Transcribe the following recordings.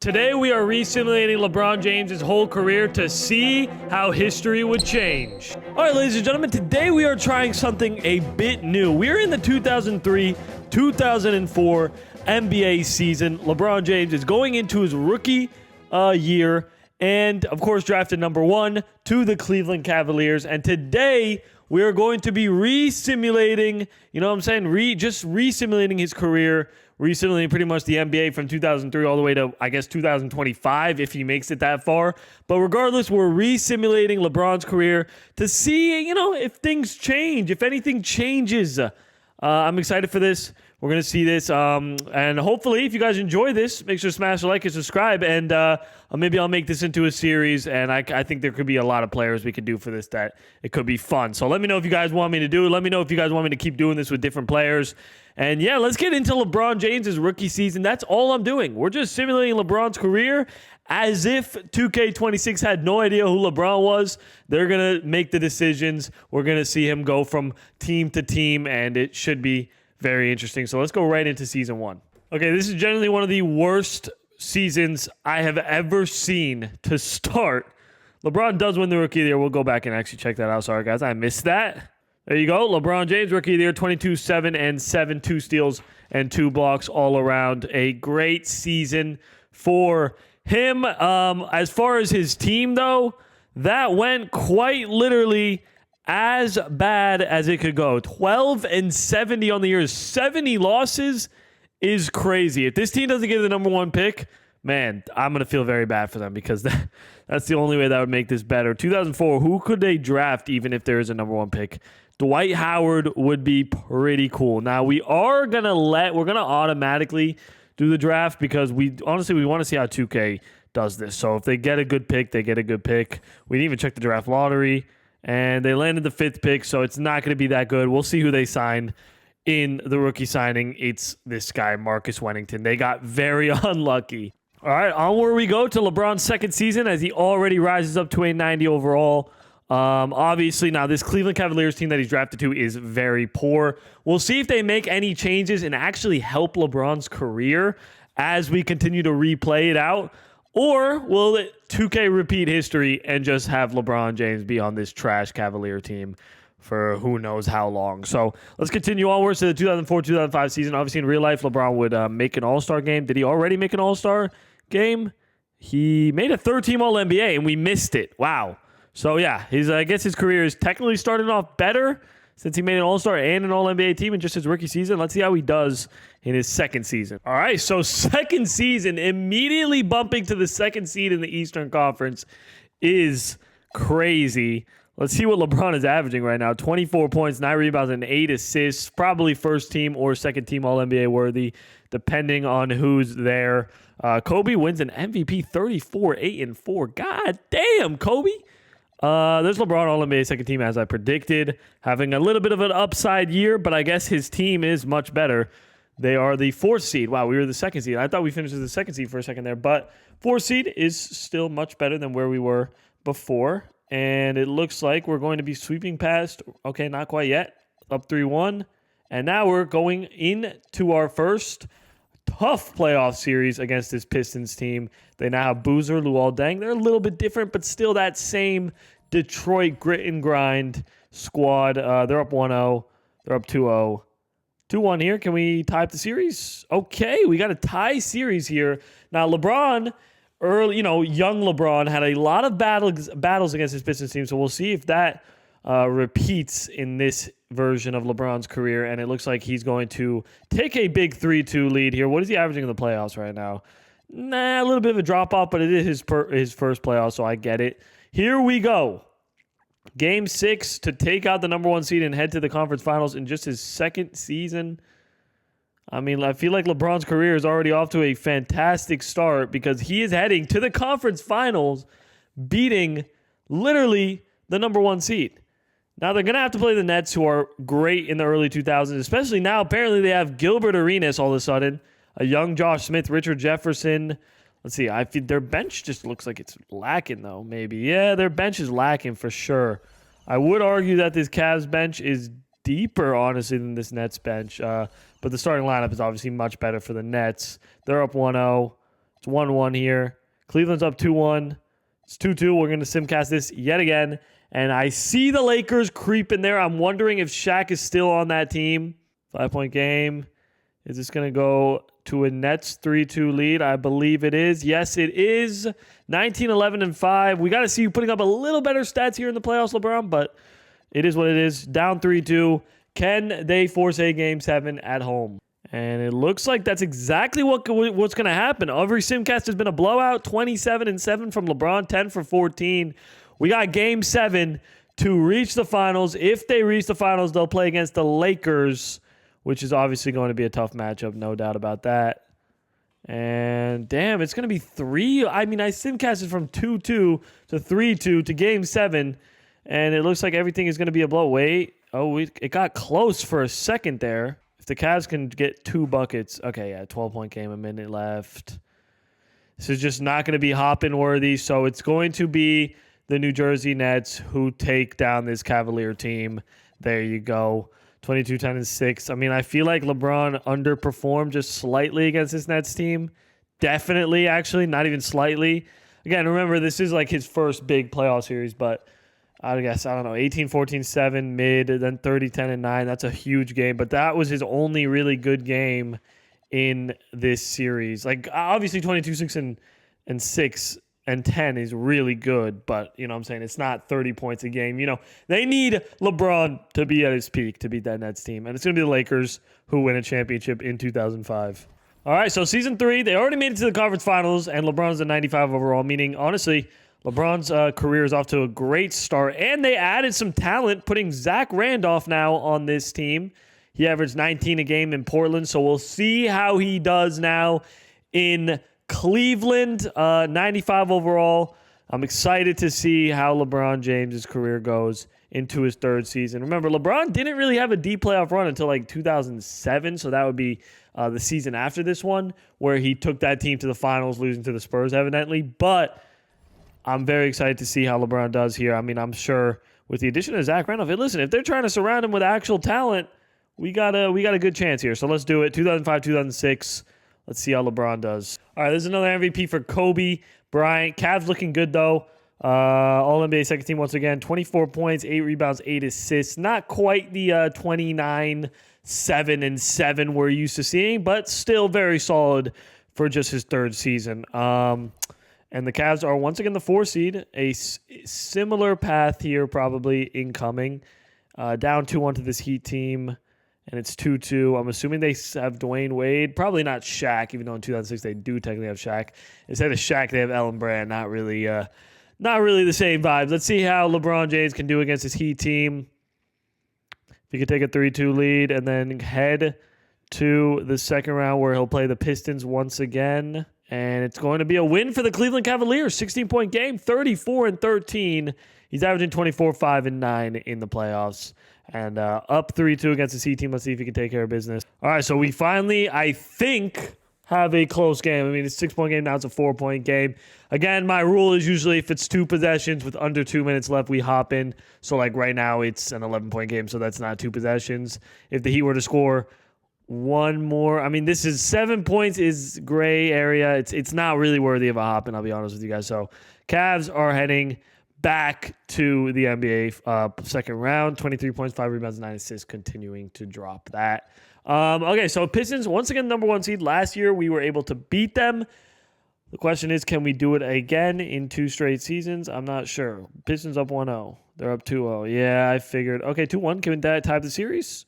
Today we are re-simulating LeBron James' whole career to see how history would change. All right, ladies and gentlemen, today we are trying something a bit new. We're in the 2003-2004 NBA season. LeBron James is going into his rookie year and, of course, drafted number 1 to the Cleveland Cavaliers. And today we are going to be re-simulating, you know what I'm saying, just re-simulating his career, re-simulating pretty much the NBA from 2003 all the way to, I guess, 2025 if he makes it that far. But regardless, we're re-simulating LeBron's career to see, you know, if things change, if anything changes. I'm excited for this. We're going to see this. And hopefully, if you guys enjoy this, make sure to smash a like and subscribe. And maybe I'll make this into a series. And I think there could be a lot of players we could do for this that it could be fun. So let me know if you guys want me to do it. Let me know if you guys want me to keep doing this with different players. And yeah, let's get into LeBron James' rookie season. That's all I'm doing. We're just simulating LeBron's career as if 2K26 had no idea who LeBron was. They're going to make the decisions. We're going to see him go from team to team, and it should be very interesting. So let's go right into season 1. Okay, this is generally one of the worst seasons I have ever seen to start. LeBron does win the rookie of the year. We'll go back and actually check that out. Sorry, guys, I missed that. There you go. LeBron James, rookie of the year, 22, 7, and 7, 2 steals and 2 blocks all around. A great season for him. As far as his team, though, that went quite literally as bad as it could go. 12 and 70 on the year. 70 losses is crazy. If this team doesn't get the number 1 pick, man, I'm going to feel very bad for them because that's the only way that would make this better. 2004, who could they draft even if there is a number 1 pick? Dwight Howard would be pretty cool. Now, we're going to automatically do the draft because we want to see how 2K does this. So if they get a good pick, they get a good pick. We didn't even check the draft lottery, and they landed the 5th pick, so it's not going to be that good. We'll see who they sign in the rookie signing. It's this guy, Marcus Wennington. They got very unlucky. All right, onward we go to LeBron's 2nd season as he already rises up to a 90 overall. Obviously, now this Cleveland Cavaliers team that he's drafted to is very poor. We'll see if they make any changes and actually help LeBron's career as we continue to replay it out. Or will 2K repeat history and just have LeBron James be on this trash Cavalier team for who knows how long? So let's continue onwards to the 2004-2005 season. Obviously, in real life, LeBron would make an all-star game. Did he already make an all-star game? He made a 3rd-team All-NBA, and we missed it. Wow. So, yeah, I guess his career is technically starting off better since he made an All-Star and an All-NBA team in just his rookie season. Let's see how he does in his 2nd season. All right, so 2nd season, immediately bumping to the 2nd seed in the Eastern Conference is crazy. Let's see what LeBron is averaging right now. 24 points, 9 rebounds, and 8 assists. Probably 1st-team or 2nd-team All-NBA worthy, depending on who's there. Kobe wins an MVP 34, 8, and 4. God damn, Kobe. There's LeBron All-NBA 2nd team as I predicted, having a little bit of an upside year, but I guess his team is much better. They are the 4th seed. Wow, we were the 2nd seed. I thought we finished as the 2nd seed for a second there, but 4th seed is still much better than where we were before, and it looks like we're going to be sweeping past, okay, not quite yet, up 3-1, and now we're going into our first tough playoff series against this Pistons team. They now have Boozer, Luol Deng. They're a little bit different, but still that same Detroit grit and grind squad. They're up 1-0. They're up 2-0. 2-1 here. Can we tie up the series? Okay, we got a tie series here. Now, LeBron, young LeBron, had a lot of battles against his Pistons team, so we'll see if that repeats in this version of LeBron's career, and it looks like he's going to take a big 3-2 lead here. What is he averaging in the playoffs right now? A little bit of a drop-off, but it is his first playoff, so I get it. Here we go. Game 6 to take out the number 1 seed and head to the conference finals in just his 2nd season. I mean, I feel like LeBron's career is already off to a fantastic start because he is heading to the conference finals, beating literally the number 1 seed. Now, they're going to have to play the Nets, who are great in the early 2000s, especially now. Apparently, they have Gilbert Arenas all of a sudden, a young Josh Smith, Richard Jefferson. Let's see. I feel their bench just looks like it's lacking, though, maybe. Yeah, their bench is lacking for sure. I would argue that this Cavs bench is deeper, honestly, than this Nets bench. But the starting lineup is obviously much better for the Nets. They're up 1-0. It's 1-1 here. Cleveland's up 2-1. It's 2-2. We're going to simcast this yet again. And I see the Lakers creeping there. I'm wondering if Shaq is still on that team. 5-point game. Is this going to go to a Nets 3-2 lead? I believe it is. Yes, it is. 19-11-5. We got to see you putting up a little better stats here in the playoffs, LeBron, but it is what it is. Down 3-2. Can they force a Game 7 at home? And it looks like that's exactly what's going to happen. Every simcast has been a blowout. 27-7 from LeBron, 10 for 14. We got Game 7 to reach the finals. If they reach the finals, they'll play against the Lakers, which is obviously going to be a tough matchup, no doubt about that. And damn, it's going to be 3. I mean, I simcasted from 2-2 to 3-2 to Game 7, and it looks like everything is going to be a blow. Wait. Oh, it got close for a second there. If the Cavs can get 2 buckets. Okay, yeah, 12-point game, a minute left. This is just not going to be hopping worthy, so it's going to be the New Jersey Nets who take down this Cavalier team. There you go. 22-10-6. I mean, I feel like LeBron underperformed just slightly against this Nets team. Definitely, actually, not even slightly. Again, remember, this is like his first big playoff series, but I guess, I don't know, 18-14-7 mid, then 30-10-9. That's a huge game, but that was his only really good game in this series. Like, obviously, 22-6 and 6 and 10 is really good, but, you know what I'm saying, it's not 30 points a game. You know, they need LeBron to be at his peak to beat that Nets team, and it's going to be the Lakers who win a championship in 2005. All right, so Season 3, they already made it to the conference finals, and LeBron's a 95 overall, meaning, honestly, LeBron's career is off to a great start, and they added some talent, putting Zach Randolph now on this team. He averaged 19 a game in Portland, so we'll see how he does now in Cleveland. 95 overall. I'm excited to see how LeBron James' career goes into his 3rd season. Remember, LeBron didn't really have a deep playoff run until like 2007, so that would be the season after this one, where he took that team to the finals, losing to the Spurs, evidently. But I'm very excited to see how LeBron does here. I mean, I'm sure with the addition of Zach Randolph, listen, if they're trying to surround him with actual talent, we got a good chance here. So let's do it. 2005, 2006. Let's see how LeBron does. All right, there's another MVP for Kobe Bryant. Cavs looking good, though. All-NBA second team once again. 24 points, 8 rebounds, 8 assists. Not quite the 29, 7, and 7 we're used to seeing, but still very solid for just his 3rd season. And the Cavs are once again the 4 seed. A similar path here probably incoming. Down 2-1 to this Heat team. And it's 2-2. I'm assuming they have Dwayne Wade. Probably not Shaq, even though in 2006 they do technically have Shaq. Instead of Shaq, they have Ellen Brand. Not really the same vibes. Let's see how LeBron James can do against his Heat team. If he could take a 3-2 lead and then head to the second round where he'll play the Pistons once again. And it's going to be a win for the Cleveland Cavaliers. 16-point game, 34-13. He's averaging 24, 5, and 9 in the playoffs. And up 3-2 against the C team. Let's see if he can take care of business. All right, so we finally, I think, have a close game. I mean, it's a 6-point game. Now it's a 4-point game. Again, my rule is usually if it's 2 possessions with under 2 minutes left, we hop in. So, like, right now it's an 11-point game, so that's not 2 possessions. If the Heat were to score one more, I mean, this is 7 points is gray area. It's not really worthy of a hop, and I'll be honest with you guys. So, Cavs are heading back to the NBA second round. 23 points, 5 rebounds, 9 assists, continuing to drop that. Okay, so Pistons, once again, number 1 seed. Last year, we were able to beat them. The question is, can we do it again in 2 straight seasons? I'm not sure. Pistons up 1-0. They're up 2-0. Yeah, I figured. Okay, 2-1. Can that tie the series?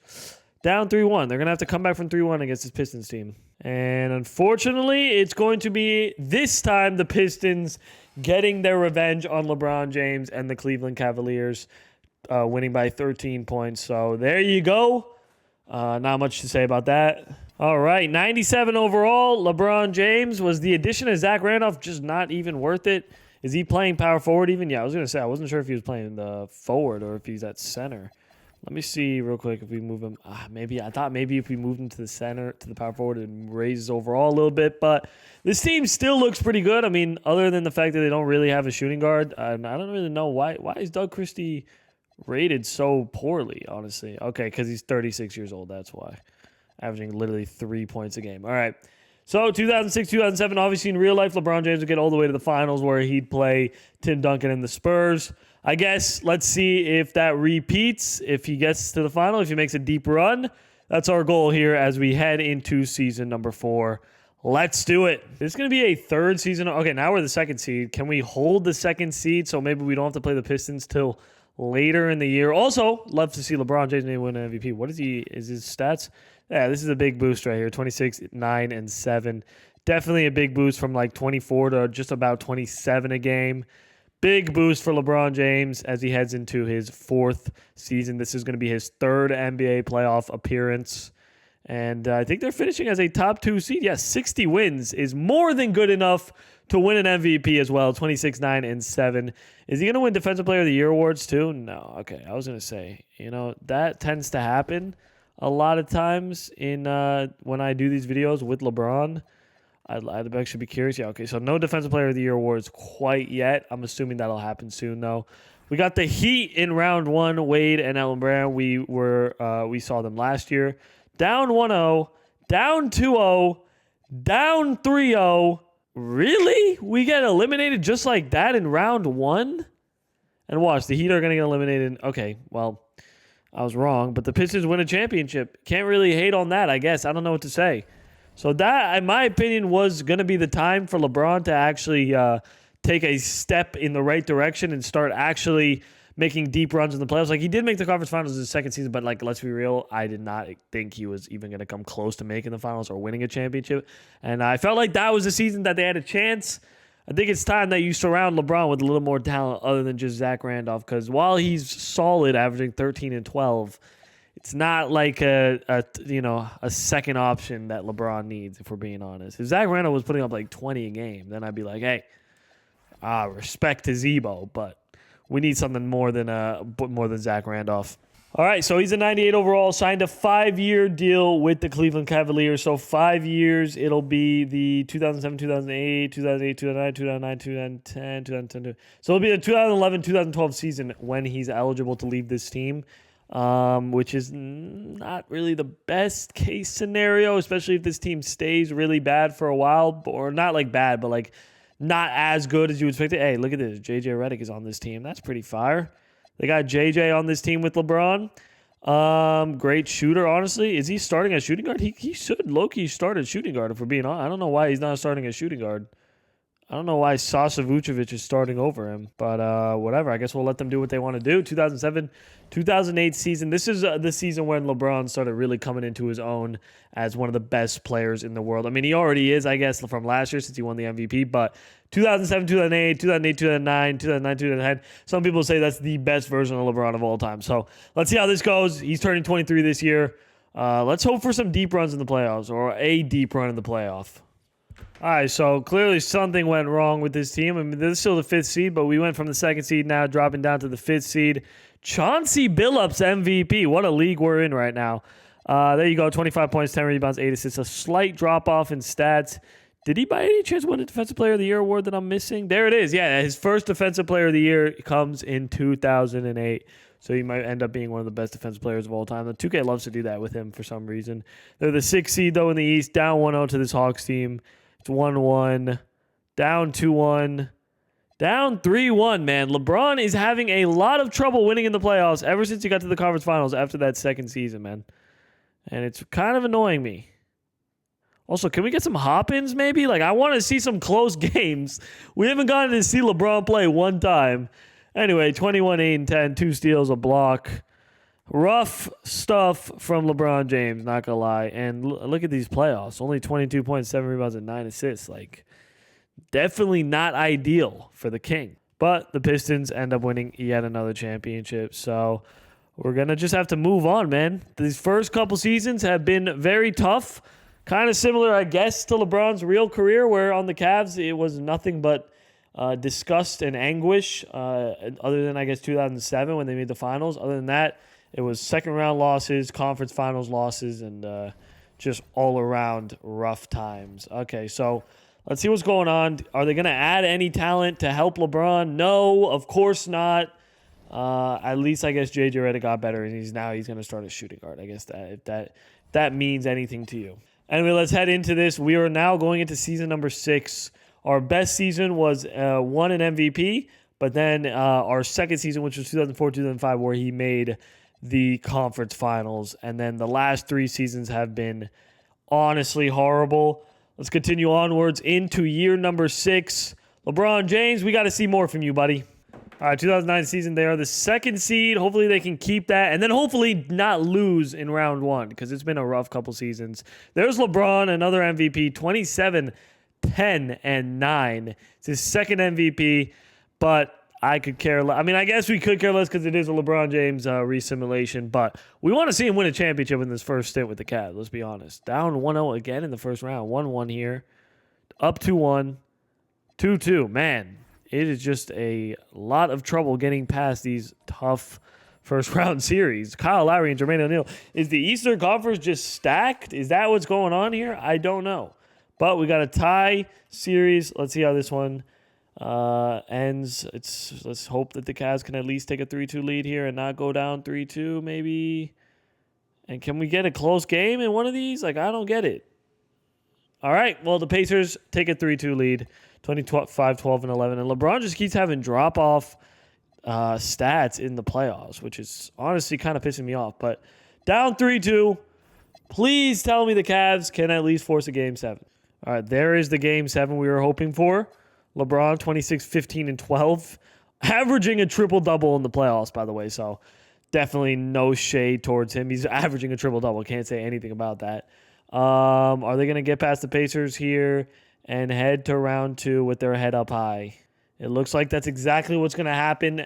Down 3-1. They're going to have to come back from 3-1 against this Pistons team. And unfortunately, it's going to be this time the Pistons getting their revenge on LeBron James and the Cleveland Cavaliers, winning by 13 points. So there you go. Not much to say about that. All right, 97 overall. LeBron James. Was the addition of Zach Randolph just not even worth it? Is he playing power forward even? Yeah, I was going to say, I wasn't sure if he was playing the forward or if he's at center. Let me see real quick if we move him. I thought maybe if we moved him to the center, to the power forward, it raises overall a little bit. But this team still looks pretty good. I mean, other than the fact that they don't really have a shooting guard, and I don't really know why is Doug Christie rated so poorly, honestly. Okay, because he's 36 years old. That's why. Averaging literally 3 points a game. All right. So 2006, 2007, obviously in real life, LeBron James would get all the way to the finals where he'd play Tim Duncan and the Spurs. I guess let's see if that repeats, if he gets to the final, if he makes a deep run. That's our goal here as we head into season number 4. Let's do it. This is going to be a third season. Okay, now we're the second seed. Can we hold the second seed so maybe we don't have to play the Pistons till later in the year? Also, love to see LeBron James maybe win an MVP. What is his stats? Yeah, this is a big boost right here. 26, 9, and 7. Definitely a big boost from like 24 to just about 27 a game. Big boost for LeBron James as he heads into his 4th season. This is going to be his 3rd NBA playoff appearance. And I think they're finishing as a top 2 seed. Yes, 60 wins is more than good enough to win an MVP as well. 26, 9, and 7. Is he going to win Defensive Player of the Year awards too? No. Okay, I was going to say, that tends to happen a lot of times in when I do these videos with LeBron. I'd actually be curious. Yeah, okay, so no Defensive Player of the Year awards quite yet. I'm assuming that'll happen soon, though. We got the Heat in round 1, Wade and Elton Brand. We saw them last year. Down 1-0, down 2-0, down 3-0. Really? We get eliminated just like that in round 1? And watch, the Heat are going to get eliminated. Okay, well, I was wrong, but the Pistons win a championship. Can't really hate on that, I guess. I don't know what to say. So that, in my opinion, was going to be the time for LeBron to actually take a step in the right direction and start actually making deep runs in the playoffs. Like, he did make the conference finals in his second season, but, like, let's be real, I did not think he was even going to come close to making the finals or winning a championship. And I felt like that was the season that they had a chance. I think it's time that you surround LeBron with a little more talent other than just Zach Randolph, because while he's solid, averaging 13 and 12, it's not like a second option that LeBron needs, if we're being honest. If Zach Randolph was putting up like 20 a game, then I'd be like, hey, respect to Zebo, but we need something more than Zach Randolph. All right, so he's a 98 overall, signed a 5-year deal with the Cleveland Cavaliers. So 5 years, it'll be the 2007, 2008, 2008, 2009, 2009, 2010, 2010. So it'll be the 2011, 2012 season when he's eligible to leave this team, which is not really the best case scenario, especially if this team stays really bad for a while, or not like bad, but like not as good as you expected. Hey, look at this. JJ Redick is on this team. That's pretty fire. They got JJ on this team with LeBron. Great shooter, honestly. Is he starting as shooting guard? He should low-key start as shooting guard, if we're being honest. I don't know why he's not starting as shooting guard. I don't know why Sasha Vucevic is starting over him, but whatever. I guess we'll let them do what they want to do. 2007, 2008 season. This is the season when LeBron started really coming into his own as one of the best players in the world. I mean, he already is, I guess, from last year since he won the MVP, but 2007, 2008, 2008, 2009, 2009, 2010. Some people say that's the best version of LeBron of all time. So let's see how this goes. He's turning 23 this year. Let's hope for some deep runs in the playoffs, or a deep run in the playoff. All right, so clearly something went wrong with this team. I mean, this is still the 5th seed, but we went from the 2nd seed now, dropping down to the 5th seed. Chauncey Billups MVP. What a league we're in right now. There you go, 25 points, 10 rebounds, 8 assists. A slight drop-off in stats. Did he by any chance win a Defensive Player of the Year award that I'm missing? There it is. Yeah, his first Defensive Player of the Year comes in 2008. So he might end up being one of the best defensive players of all time. The 2K loves to do that with him for some reason. They're the 6th seed, though, in the East, down 1-0 to this Hawks team. It's 1-1, down 2-1, down 3-1, man. LeBron is having a lot of trouble winning in the playoffs ever since he got to the conference finals after that second season, man. And it's kind of annoying me. Also, can we get some hop-ins maybe? Like, I want to see some close games. We haven't gotten to see LeBron play one time. Anyway, 21, 8, and 10, 2 steals, a block. Rough stuff from LeBron James, not gonna lie. And look at these playoffs. Only 22 points, 7 rebounds, and 9 assists. Like, definitely not ideal for the King. But the Pistons end up winning yet another championship. So we're going to just have to move on, man. These first couple seasons have been very tough. Kind of similar, I guess, to LeBron's real career, where on the Cavs it was nothing but disgust and anguish, other than, I guess, 2007 when they made the finals. Other than that, it was second-round losses, conference finals losses, and just all-around rough times. Okay, so let's see what's going on. Are they going to add any talent to help LeBron? No, of course not. At least, I guess, J.J. Redick got better, and he's going to start a shooting guard. I guess that if that means anything to you. Anyway, let's head into this. We are now going into season number 6. Our best season was won an MVP, but then our second season, which was 2004-2005, where he made the conference finals. And then the last 3 seasons have been honestly horrible. Let's continue onwards into year number 6. LeBron James, we got to see more from you, buddy. All right, 2009 season, they are the 2nd seed. Hopefully they can keep that, and then hopefully not lose in round 1, because it's been a rough couple seasons. There's LeBron, another MVP, 27, 10, and 9. It's his 2nd MVP, but I could care less. I mean, I guess we could care less because it is a LeBron James resimulation, but we want to see him win a championship in this first stint with the Cavs, let's be honest. Down 1-0 again in the first round. 1-1 here. Up 2-1. 2-2. Man, it is just a lot of trouble getting past these tough first-round series. Kyle Lowry and Jermaine O'Neal. Is the Eastern Conference just stacked? Is that what's going on here? I don't know. But we got a tie series. Let's see how this one ends. Let's hope that the Cavs can at least take a 3-2 lead here and not go down 3-2 maybe. And can we get a close game in one of these? Like, I don't get it. All right, well, the Pacers take a 3-2 lead, 25, 12, and 11. And LeBron just keeps having drop-off stats in the playoffs, which is honestly kind of pissing me off. But down 3-2, please tell me the Cavs can at least force a Game 7. All right, there is the Game 7 we were hoping for. LeBron, 26, 15, and 12. Averaging a triple-double in the playoffs, by the way, so definitely no shade towards him. He's averaging a triple-double. Can't say anything about that. Are they going to get past the Pacers here and head to round 2 with their head up high? It looks like that's exactly what's going to happen.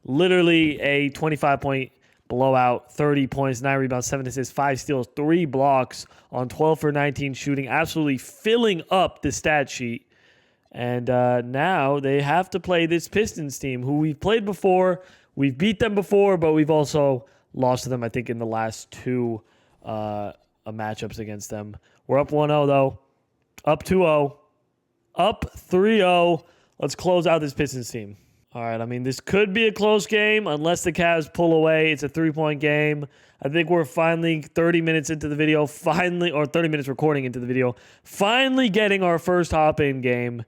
Literally a 25-point blowout, 30 points, 9 rebounds, 7 assists, 5 steals, 3 blocks on 12 for 19 shooting, absolutely filling up the stat sheet. And now they have to play this Pistons team, who we've played before. We've beat them before, but we've also lost to them, I think, in the last 2 matchups against them. We're up 1-0, though. Up 2-0. Up 3-0. Let's close out this Pistons team. All right, I mean, this could be a close game unless the Cavs pull away. It's a 3-point game. I think we're finally 30 minutes into the video, or 30 minutes recording into the video, finally getting our first hop-in game,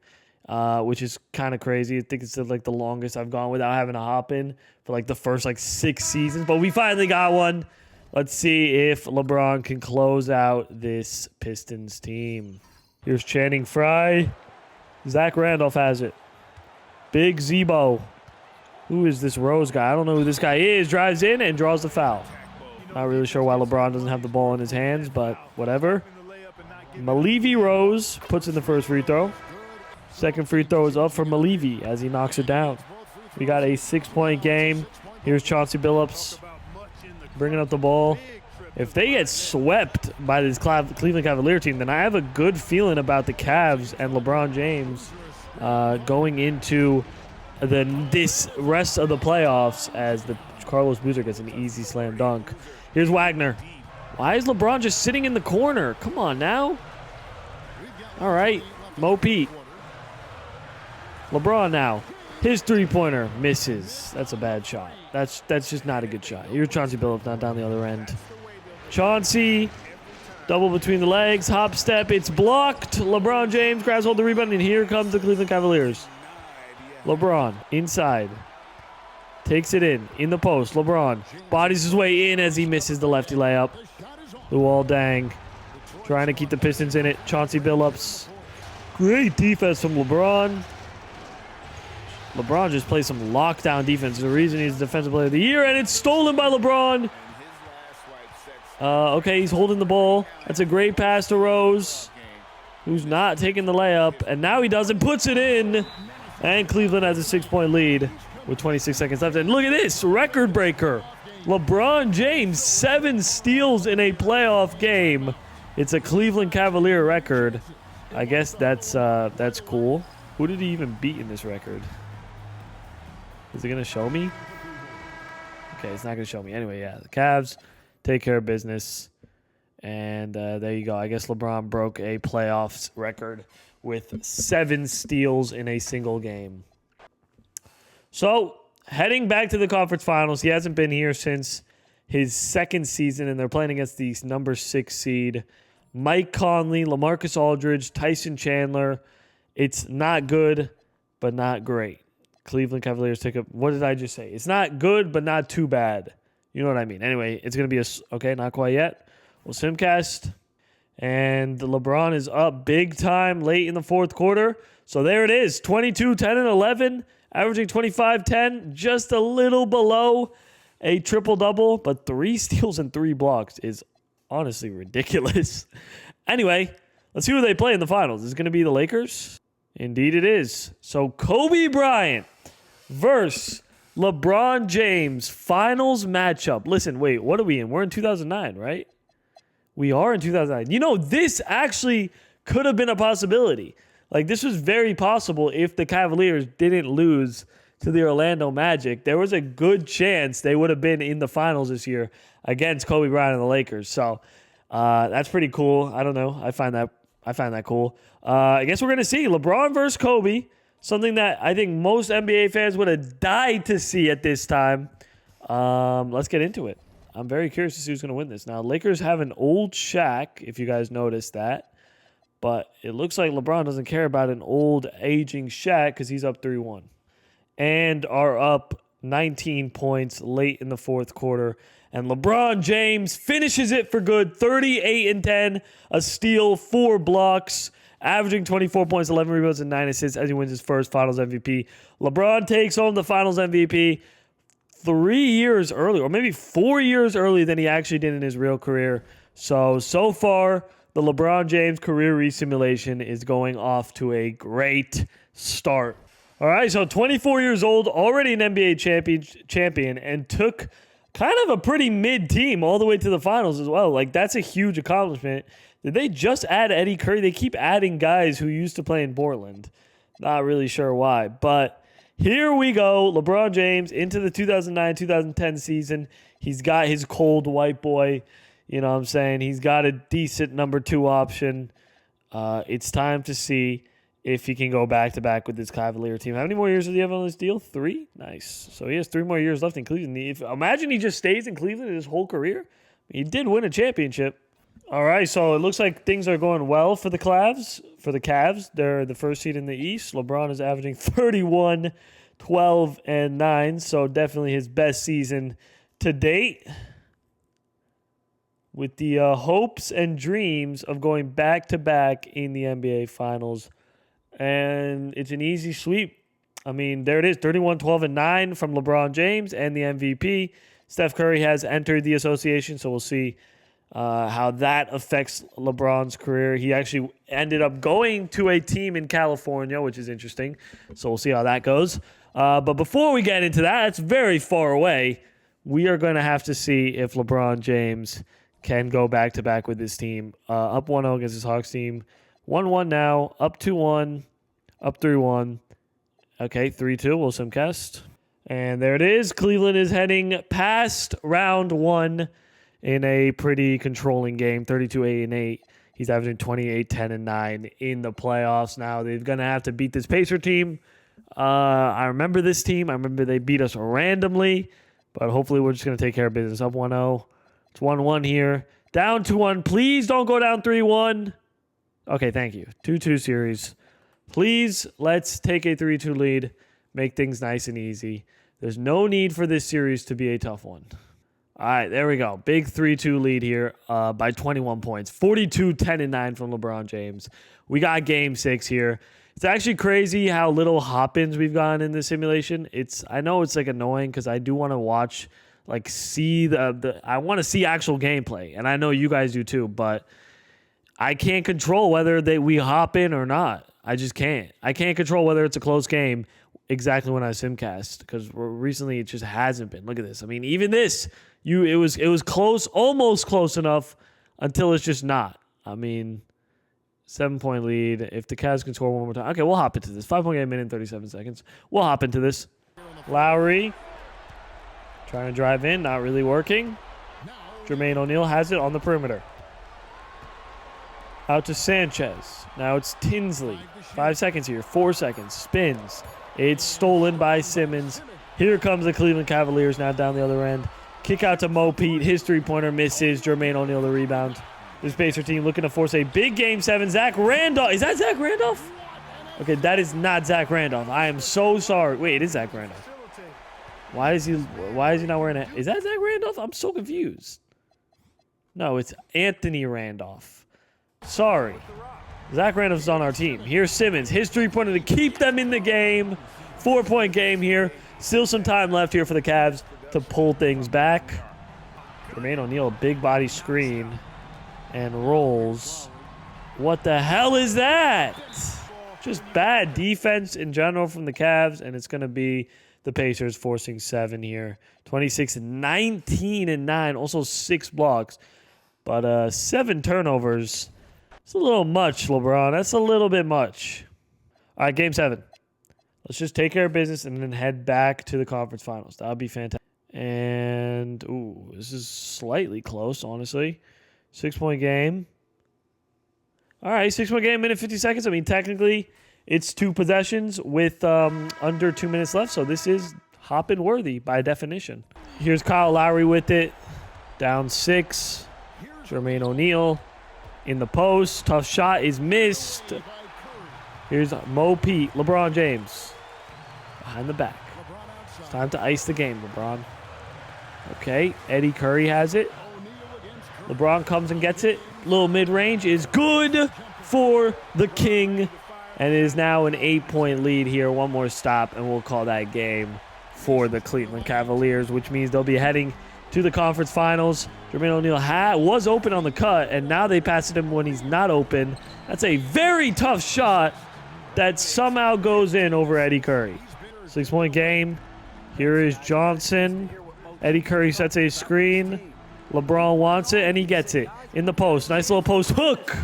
which is kind of crazy. I think it's like the longest I've gone without having a hop-in for like the first 6 seasons, but we finally got one. Let's see if LeBron can close out this Pistons team. Here's Channing Frye. Zach Randolph has it. Big Zebo. Who is this Rose guy? I don't know who this guy is. Drives in and draws the foul. Not really sure why LeBron doesn't have the ball in his hands, but whatever. Malivi Rose puts in the first free throw. Second free throw is up for Malivi as he knocks it down. We got a 6-point game. Here's Chauncey Billups bringing up the ball. If they get swept by this Cleveland Cavalier team, then I have a good feeling about the Cavs and LeBron James going into this rest of the playoffs as the Carlos Boozer gets an easy slam dunk. Here's Wagner. Why is LeBron just sitting in the corner? Come on now. All right, Mo Pete. LeBron now. His three-pointer misses. That's a bad shot. That's just not a good shot. Here's Chauncey Billups not down the other end. Chauncey, double between the legs, hop step. It's blocked. LeBron James grabs hold of the rebound, and here comes the Cleveland Cavaliers. LeBron inside. Takes it in the post. LeBron bodies his way in as he misses the lefty layup. Luol Deng trying to keep the Pistons in it. Chauncey Billups. Great defense from LeBron. LeBron just plays some lockdown defense. The reason he's Defensive Player of the Year, and it's stolen by LeBron. Okay, he's holding the ball. That's a great pass to Rose, who's not taking the layup. And now he does and puts it in. And Cleveland has a 6-point lead with 26 seconds left. And look at this, record breaker. LeBron James, 7 steals in a playoff game. It's a Cleveland Cavalier record. I guess that's cool. Who did he even beat in this record? Is it going to show me? Okay, it's not going to show me. Anyway, yeah, the Cavs take care of business. And there you go. I guess LeBron broke a playoffs record with 7 steals in a single game. So, heading back to the conference finals, he hasn't been here since his second season, and they're playing against the number 6 seed Mike Conley, LaMarcus Aldridge, Tyson Chandler. It's not good, but not great. Cleveland Cavaliers take up. What did I just say? It's not good, but not too bad. You know what I mean? Anyway, it's going to be okay, not quite yet. We'll simcast. And LeBron is up big time late in the fourth quarter. So there it is, 22, 10, and 11, averaging 25, 10, just a little below a triple-double, but 3 steals and 3 blocks is honestly ridiculous. Anyway, let's see who they play in the finals. Is it going to be the Lakers? Indeed it is. So Kobe Bryant versus LeBron James finals matchup. Listen, wait, what are we in? We're in 2009, right? We are in 2009. You know, this actually could have been a possibility. Like, this was very possible if the Cavaliers didn't lose to the Orlando Magic. There was a good chance they would have been in the finals this year against Kobe Bryant and the Lakers. So that's pretty cool. I don't know. I find that cool. I guess we're going to see LeBron versus Kobe, something that I think most NBA fans would have died to see at this time. Let's get into it. I'm very curious to see who's going to win this. Now, Lakers have an old Shaq, if you guys noticed that. But it looks like LeBron doesn't care about an old, aging Shaq because he's up 3-1. And are up 19 points late in the fourth quarter. And LeBron James finishes it for good, 38 and 10, a steal, 4 blocks, averaging 24 points, 11 rebounds, and 9 assists as he wins his first Finals MVP. LeBron takes home the Finals MVP 3 years early, or maybe 4 years earlier than he actually did in his real career. So far, the LeBron James career resimulation is going off to a great start. All right, so 24 years old, already an NBA champion, and took kind of a pretty mid team all the way to the finals as well. Like, that's a huge accomplishment. Did they just add Eddie Curry? They keep adding guys who used to play in Portland. Not really sure why, but here we go. LeBron James into the 2009-2010 season. He's got his cold white boy. You know what I'm saying? He's got a decent number 2 option. It's time to see if he can go back-to-back with this Cavalier team. How many more years does he have on this deal? 3? Nice. So he has 3 more years left in Cleveland. Imagine he just stays in Cleveland his whole career. He did win a championship. All right, so it looks like things are going well for the Cavs. They're the first seed in the East. LeBron is averaging 31, 12, and 9, so definitely his best season to date, with the hopes and dreams of going back-to-back in the NBA Finals. And it's an easy sweep. I mean, there it is, 31, 12, and 9 from LeBron James and the MVP. Steph Curry has entered the association, so we'll see how that affects LeBron's career. He actually ended up going to a team in California, which is interesting. So we'll see how that goes. But before we get into that, it's very far away. We are going to have to see if LeBron James can go back-to-back with this team. Up 1-0 against his Hawks team. 1-1 now. Up 2-1. Up 3-1. Okay, 3-2. We'll simcast. And there it is. Cleveland is heading past round 1 in a pretty controlling game. 32-8-8. He's averaging 28, 10, and 9 in the playoffs. Now they're going to have to beat this Pacer team. I remember this team. I remember they beat us randomly. But hopefully we're just going to take care of business. Up 1-0. It's 1-1 here. Down 2-1. Please don't go down 3-1. Okay, thank you. 2-2 series. Please, let's take a 3-2 lead. Make things nice and easy. There's no need for this series to be a tough one. All right, there we go. Big 3-2 lead here by 21 points. 42, 10, and 9 from LeBron James. We got game 6 here. It's actually crazy how little hop-ins we've gotten in this simulation. I know it's like annoying because I do want to watch, like, see I want to see actual gameplay, and I know you guys do too, but I can't control whether we hop in or not. I just can't. I can't control whether it's a close game exactly when I simcast, because recently it just hasn't been. Look at this. I mean, even this, it was close, almost close enough until it's just not. I mean, 7-point lead. If the Cavs can score one more time. Okay, we'll hop into this. 5-point game, minute and 37 seconds. We'll hop into this. Lowry trying to drive in, not really working. Jermaine O'Neal has it on the perimeter. Out to Sanchez. Now it's Tinsley. 5 seconds here. 4 seconds. Spins. It's stolen by Simmons. Here comes the Cleveland Cavaliers now down the other end. Kick out to Mo Pete. His three-pointer misses. Jermaine O'Neal the rebound. This Pacer team looking to force a big Game 7. Zach Randolph. Is that Zach Randolph? Okay, that is not Zach Randolph. I am so sorry. Wait, it is Zach Randolph. Why is he not wearing it? Is that Zach Randolph? I'm so confused. No, it's Anthony Randolph. Sorry. Zach Randolph's on our team. Here's Simmons. His three-pointer to keep them in the game. 4-point game here. Still some time left here for the Cavs to pull things back. Jermaine O'Neal, big body screen. And rolls. What the hell is that? Just bad defense in general from the Cavs. And it's going to be the Pacers forcing 7 here. 26-19-9. Also 6 blocks. But 7 turnovers. It's a little much, LeBron. That's a little bit much. All right, Game 7. Let's just take care of business and then head back to the conference finals. That would be fantastic. And, ooh, this is slightly close, honestly. 6-point game. All right, 6-point game, minute 50 seconds. I mean, technically, it's 2 possessions with under 2 minutes left. So this is hopping worthy by definition. Here's Kyle Lowry with it. Down 6. Jermaine O'Neal in the post. Tough shot is missed. Here's Mo Pete. LeBron James. Behind the back. It's time to ice the game, LeBron. Okay, Eddie Curry has it. LeBron comes and gets it. Little mid-range is good for the King. And it is now an 8-point lead here. One more stop, and we'll call that game for the Cleveland Cavaliers, which means they'll be heading to the conference finals. Jermaine O'Neal was open on the cut, and now they pass it him when he's not open. That's a very tough shot that somehow goes in over Eddie Curry. 6-point game. Here is Johnson. Eddie Curry sets a screen. LeBron wants it, and he gets it in the post. Nice little post hook.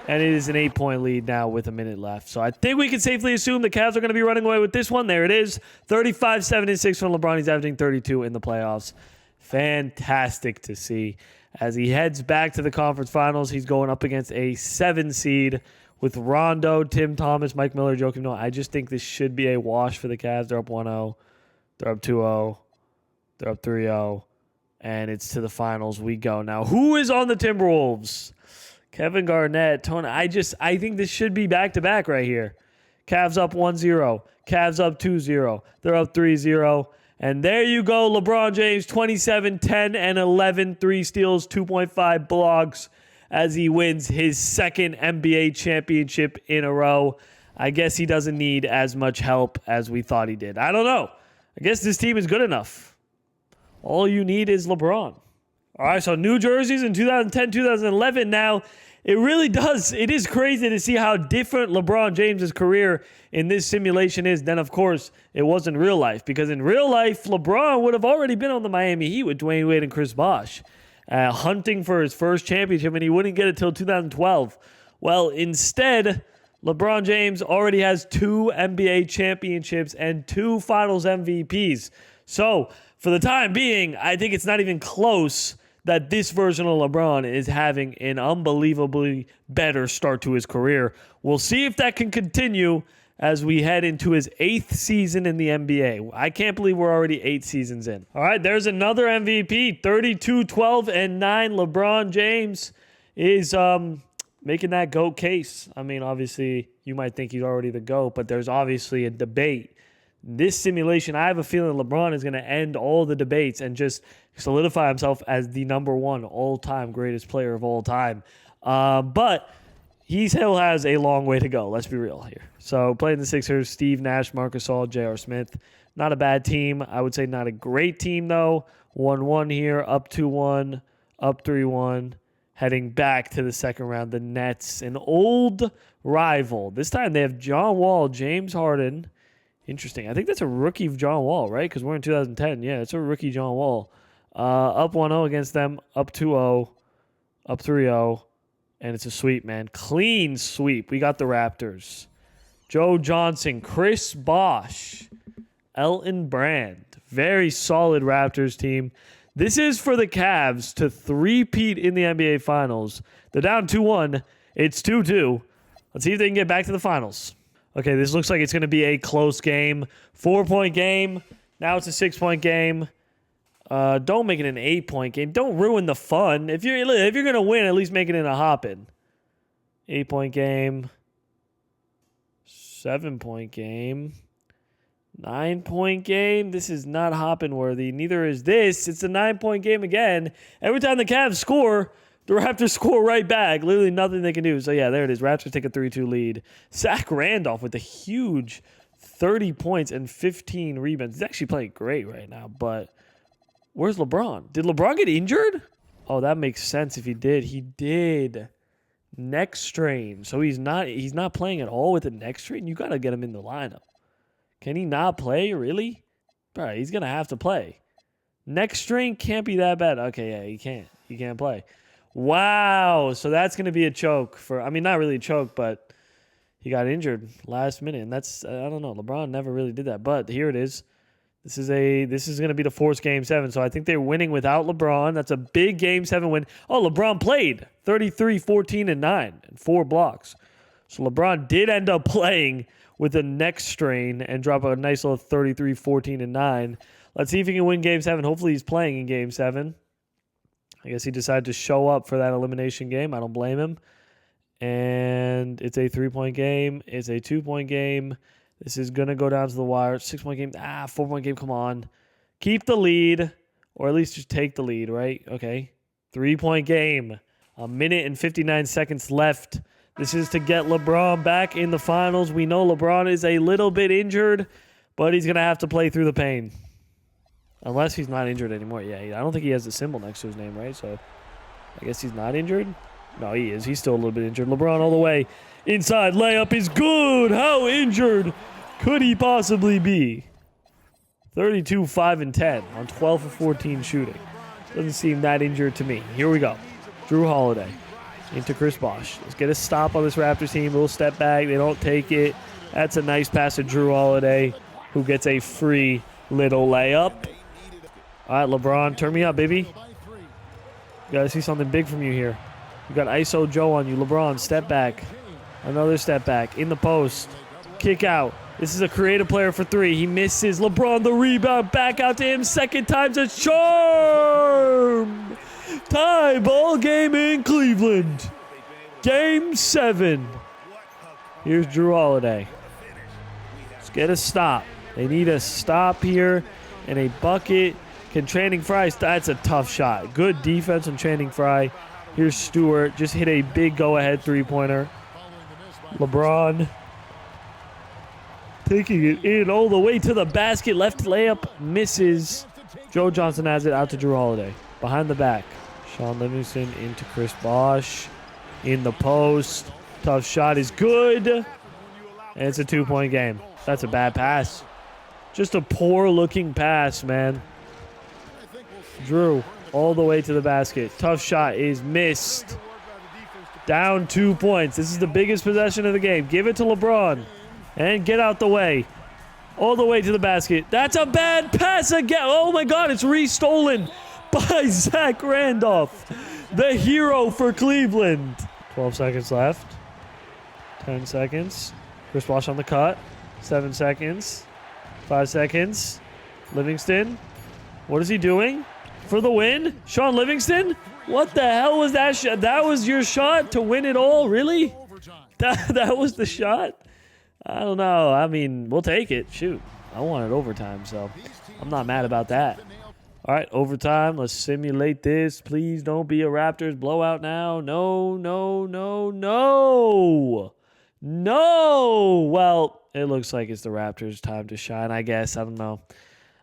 And it is an 8-point lead now with a minute left. So I think we can safely assume the Cavs are going to be running away with this one. There it is. 35-76 from LeBron. He's averaging 32 in the playoffs. Fantastic to see. As he heads back to the conference finals, he's going up against a 7 seed with Rondo, Tim Thomas, Mike Miller, Joakim Noah. I just think this should be a wash for the Cavs. They're up 1-0. They're up 2-0. They're up 3-0. And it's to the finals we go. Now, who is on the Timberwolves? Kevin Garnett, Tony. I think this should be back-to-back right here. Cavs up 1-0. Cavs up 2-0. They're up 3-0. And there you go, LeBron James, 27, 10, and 11. 3 steals, 2.5 blocks as he wins his second NBA championship in a row. I guess he doesn't need as much help as we thought he did. I don't know. I guess this team is good enough. All you need is LeBron. All right, so New Jerseys in 2010, 2011 now. It really does. It is crazy to see how different LeBron James' career in this simulation is than, of course, it was in real life. Because in real life, LeBron would have already been on the Miami Heat with Dwayne Wade and Chris Bosh, hunting for his first championship, and he wouldn't get it till 2012. Well, instead, LeBron James already has 2 NBA championships and 2 Finals MVPs. So, for the time being, I think it's not even close that this version of LeBron is having an unbelievably better start to his career. We'll see if that can continue as we head into his 8th season in the NBA. I can't believe we're already 8 seasons in. All right, there's another MVP. 32, 12, and 9. LeBron James is making that GOAT case. I mean, obviously, you might think he's already the GOAT, but there's obviously a debate. This simulation, I have a feeling LeBron is going to end all the debates and just solidify himself as the #1 all-time greatest player of all time. But he still has a long way to go. Let's be real here. So playing the Sixers, Steve Nash, Marc Gasol, J.R. Smith. Not a bad team. I would say not a great team, though. 1-1 here, up 2-1, up 3-1. Heading back to the second round, the Nets, an old rival. This time they have John Wall, James Harden. Interesting. I think that's a rookie of John Wall, right? Because we're in 2010. Yeah, it's a rookie John Wall. Up 1-0 against them. Up 2-0. Up 3-0. And it's a sweep, man. Clean sweep. We got the Raptors. Joe Johnson. Chris Bosh. Elton Brand. Very solid Raptors team. This is for the Cavs to three-peat in the NBA Finals. They're down 2-1. It's 2-2. Let's see if they can get back to the finals. Okay, this looks like it's going to be a close game. 4-point game. Now it's a 6-point game. Don't make it an 8-point game. Don't ruin the fun. If you're gonna win, at least make it in a hop-in. 8-point game. 7-point game. 9-point game. This is not hopping worthy. Neither is this. It's a 9-point game again. Every time the Cavs score, the Raptors score right back. Literally nothing they can do. So yeah, there it is. Raptors take a 3-2 lead. Zach Randolph with a huge 30 points and 15 rebounds. He's actually playing great right now, but where's LeBron? Did LeBron get injured? Oh, that makes sense if he did. He did. Neck strain. So he's not playing at all with the neck strain. You got to get him in the lineup. Can he not play? Really? Bro, he's going to have to play. Neck strain can't be that bad. Okay, yeah, he can't. He can't play. Wow. So that's going to be a choke for, I mean, not really a choke, but he got injured last minute. And that's, I don't know. LeBron never really did that. But here it is. This is going to be the forced Game 7. So I think they're winning without LeBron. That's a big Game 7 win. Oh, LeBron played 33, 14, and 9 and 4 blocks. So LeBron did end up playing with a neck strain and drop a nice little 33, 14, and 9. Let's see if he can win Game 7. Hopefully he's playing in Game 7. I guess he decided to show up for that elimination game. I don't blame him. And it's a 3-point game. It's a 2-point game. This is going to go down to the wire. 6-point game. 4-point game. Come on. Keep the lead. Or at least just take the lead, right? Okay. 3-point game. 1 minute and 59 seconds left. This is to get LeBron back in the finals. We know LeBron is a little bit injured, but he's going to have to play through the pain. Unless he's not injured anymore. Yeah, I don't think he has the symbol next to his name, right? So I guess he's not injured. No, he is. He's still a little bit injured. LeBron all the way. Inside layup is good. How injured could he possibly be? 32, 5, and 10 on 12 of 14 shooting. Doesn't seem that injured to me. Here we go. Drew Holiday into Chris Bosh. Let's get a stop on this Raptors team. A little step back. They don't take it. That's a nice pass to Drew Holiday, who gets a free little layup. All right, LeBron, turn me up, baby. You got to see something big from you here. You got ISO Joe on you. LeBron, step back. Another step back. In the post. Kick out. This is a creative player for 3. He misses. LeBron, the rebound. Back out to him. Second time's a charm. Tie ball game in Cleveland. Game 7. Here's Drew Holiday. Let's get a stop. They need a stop here and a bucket. Can Channing Frye? That's a tough shot. Good defense from Channing Frye. Here's Stewart. Just hit a big go-ahead three-pointer. LeBron taking it in all the way to the basket. Left layup misses. Joe Johnson has it out to Drew Holiday. Behind the back. Sean Livingston into Chris Bosh. In the post. Tough shot is good. And it's a 2-point game. That's a bad pass. Just a poor-looking pass, man. Drew all the way to the basket. Tough shot is missed. Down 2 points. This is the biggest possession of the game. Give it to LeBron. And get out the way. All the way to the basket. That's a bad pass again. Oh, my God. It's re-stolen by Zach Randolph, the hero for Cleveland. 12 seconds left. 10 seconds. Chris Bosh on the cut. 7 seconds. 5 seconds. Livingston. What is he doing? For the win? Sean Livingston? What the hell was that shot? That was your shot to win it all? Really? That was the shot? I don't know. I mean, we'll take it. Shoot. I wanted overtime, so I'm not mad about that. All right, overtime. Let's simulate this. Please don't be a Raptors blowout now. No, no, no, no. No. Well, it looks like it's the Raptors' time to shine, I guess. I don't know.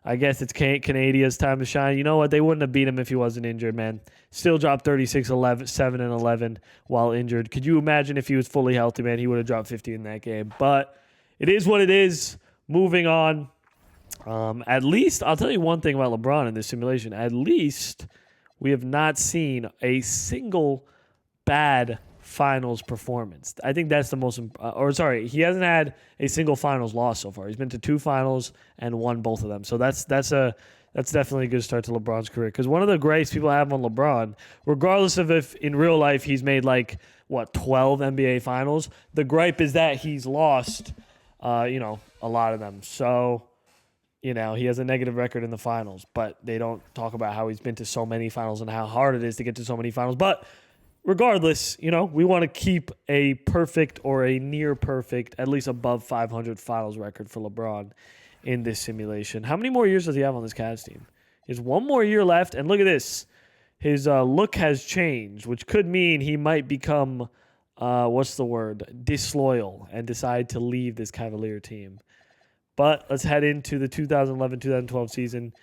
I guess it's Canadia's time to shine. You know what? They wouldn't have beat him if he wasn't injured, man. Still dropped 36, 11, 7, and 11 while injured. Could you imagine if he was fully healthy, man? He would have dropped 50 in that game. But it is what it is. Moving on. At least, I'll tell you one thing about LeBron in this simulation. At least we have not seen a single bad finals performance. I think that's the most, he hasn't had a single finals loss so far. He's been to 2 finals and won both of them. So that's definitely a good start to LeBron's career. Because one of the gripes people have on LeBron, regardless of if in real life he's made 12 NBA finals, the gripe is that he's lost, a lot of them. So you know, he has a negative record in the finals, but they don't talk about how he's been to so many finals and how hard it is to get to so many finals. But regardless, you know, we want to keep a perfect or a near perfect, at least above 500 finals record for LeBron in this simulation. How many more years does he have on this Cavs team? He has one more year left, and look at this. His look has changed, which could mean he might become, disloyal and decide to leave this Cavalier team. But let's head into the 2011-2012 season.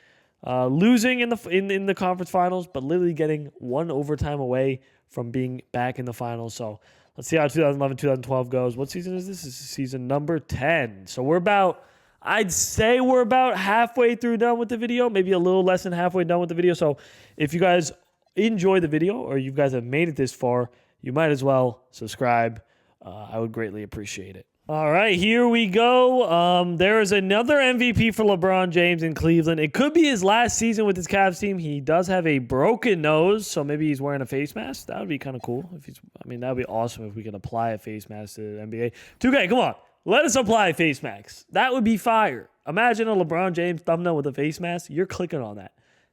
Losing in the conference finals, but literally getting one overtime away from being back in the finals. So let's see how 2011-2012 goes. What season is this? This is season number 10. So I'd say we're about halfway through done with the video, maybe a little less than halfway done with the video. So if you guys enjoy the video or you guys have made it this far, you might as well subscribe. I would greatly appreciate it. All right, here we go. There is another MVP for LeBron James in Cleveland. It could be his last season with his Cavs team. He does have a broken nose, so maybe he's wearing a face mask. That would be kind of cool. That would be awesome if we could apply a face mask to the NBA. 2K, come on. Let us apply face masks. That would be fire. Imagine a LeBron James thumbnail with a face mask. You're clicking on that.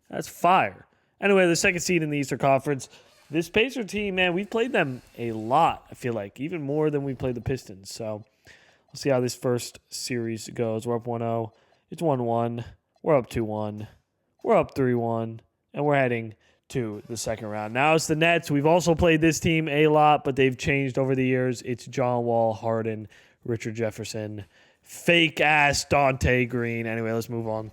That's fire. Anyway, the second seed in the Eastern Conference. This Pacer team, man, we've played them a lot, I feel like. Even more than we played the Pistons. So we'll see how this first series goes. We're up 1-0. It's 1-1. We're up 2-1. We're up 3-1. And we're heading to the second round. Now it's the Nets. We've also played this team a lot, but they've changed over the years. It's John Wall, Harden, Richard Jefferson, fake-ass Dante Green. Anyway, let's move on.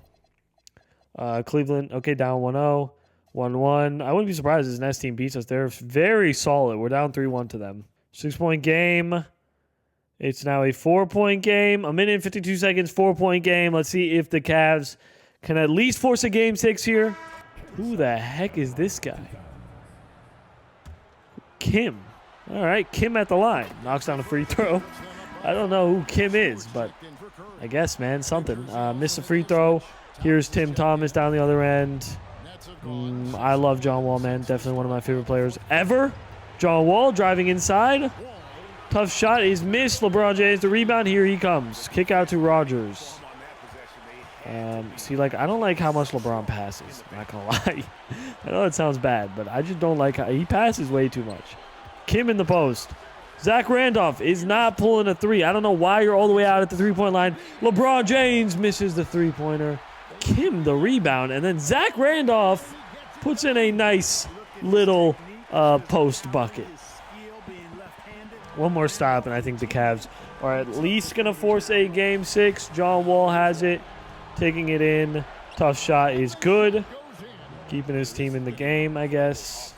Cleveland, okay, down 1-0. 1-1. I wouldn't be surprised if this Nets team beats us. They're very solid. We're down 3-1 to them. 6-point game. It's now a 4-point game. 1 minute and 52 seconds, 4-point game. Let's see if the Cavs can at least force a game 6 here. Who the heck is this guy? Kim. All right, Kim at the line. Knocks down a free throw. I don't know who Kim is, but I guess, man, something. Missed a free throw. Here's Tim Thomas down the other end. I love John Wall, man. Definitely one of my favorite players ever. John Wall driving inside. Tough shot is missed. LeBron James, the rebound. Here he comes. Kick out to Rodgers. I don't like how much LeBron passes. I'm not going to lie. I know it sounds bad, but I just don't like how he passes way too much. Kim in the post. Zach Randolph is not pulling a three. I don't know why you're all the way out at the three-point line. LeBron James misses the three-pointer. Kim the rebound, and then Zach Randolph puts in a nice little post bucket. One more stop, and I think the Cavs are at least going to force a game 6. John Wall has it, taking it in. Tough shot is good. Keeping his team in the game, I guess.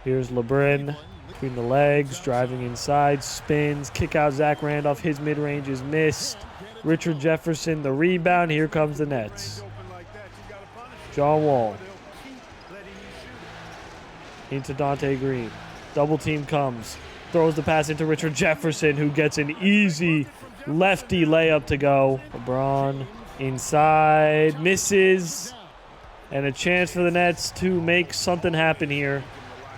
Here's LeBron between the legs, driving inside, spins, kick out Zach Randolph. His mid-range is missed. Richard Jefferson, the rebound. Here comes the Nets. John Wall. Into Dante Green. Double team comes. Throws the pass into Richard Jefferson, who gets an easy lefty layup to go. LeBron inside. Misses. And a chance for the Nets to make something happen here.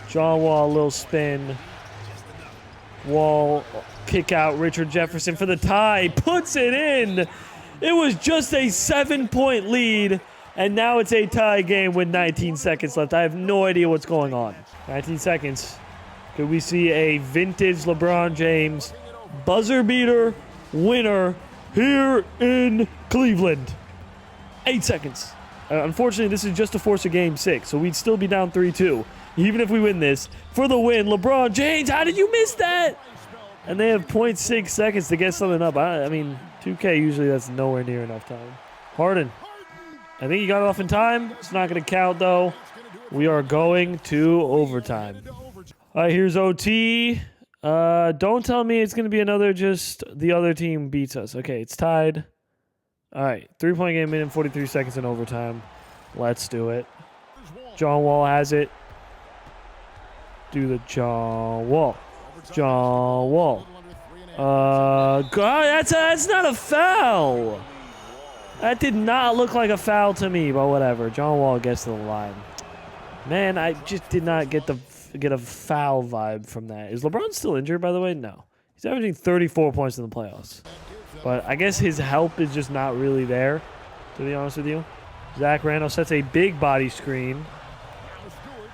John Wall, a little spin. Wall, kick out Richard Jefferson for the tie. Puts it in. It was just a 7-point lead, and now it's a tie game with 19 seconds left. I have no idea what's going on. 19 seconds. Could we see a vintage LeBron James buzzer beater winner here in Cleveland? 8 seconds. Unfortunately, this is just to force a game 6, so we'd still be down 3-2. Even if we win this, for the win, LeBron James, how did you miss that? And they have 0.6 seconds to get something up. I mean, 2K, usually that's nowhere near enough time. Harden. I think he got it off in time. It's not going to count, though. We are going to overtime. All right, here's OT. Don't tell me it's going to be another just the other team beats us. Okay, it's tied. All right, 3-point game, minute 43 seconds in overtime. Let's do it. John Wall has it. Do the John Wall. John Wall. God, that's not a foul. That did not look like a foul to me, but whatever. John Wall gets to the line. Man, I just did not get a foul vibe from that. Is LeBron still injured, by the way? No. He's averaging 34 points in the playoffs. But I guess his help is just not really there. to be honest with you. Zach Randolph sets a big body screen.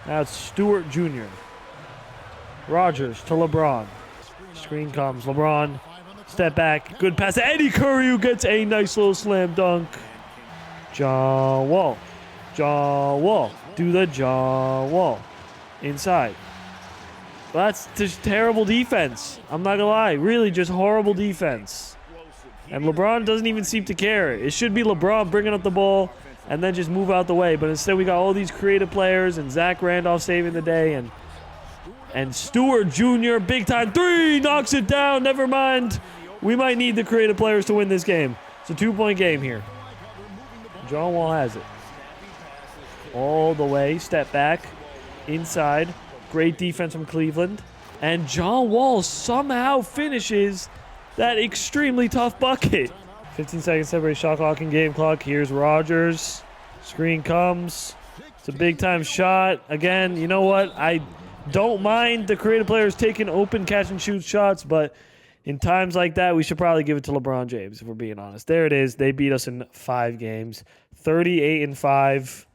Now it's Stewart Jr. Rogers to LeBron. Screen comes. LeBron, step back. Good pass to Eddie Curry, who gets a nice little slam dunk. John Wall. John Wall. Do the John Wall. Inside. That's just terrible defense. I'm not going to lie. Really just horrible defense. And LeBron doesn't even seem to care. It should be LeBron bringing up the ball and then just move out the way. But instead we got all these creative players and Zach Randolph saving the day. And Stewart Jr., big time three, knocks it down. Never mind. We might need the creative players to win this game. It's a 2-point game here. John Wall has it. All the way, step back, inside. Great defense from Cleveland. And John Wall somehow finishes that extremely tough bucket. 15 seconds separate shot clock and game clock. Here's Rogers. Screen comes. It's a big time shot. Again, you know what? I don't mind the creative players taking open catch and shoot shots, but in times like that, we should probably give it to LeBron James, if we're being honest. There it is. They beat us in 5 games. 38-5.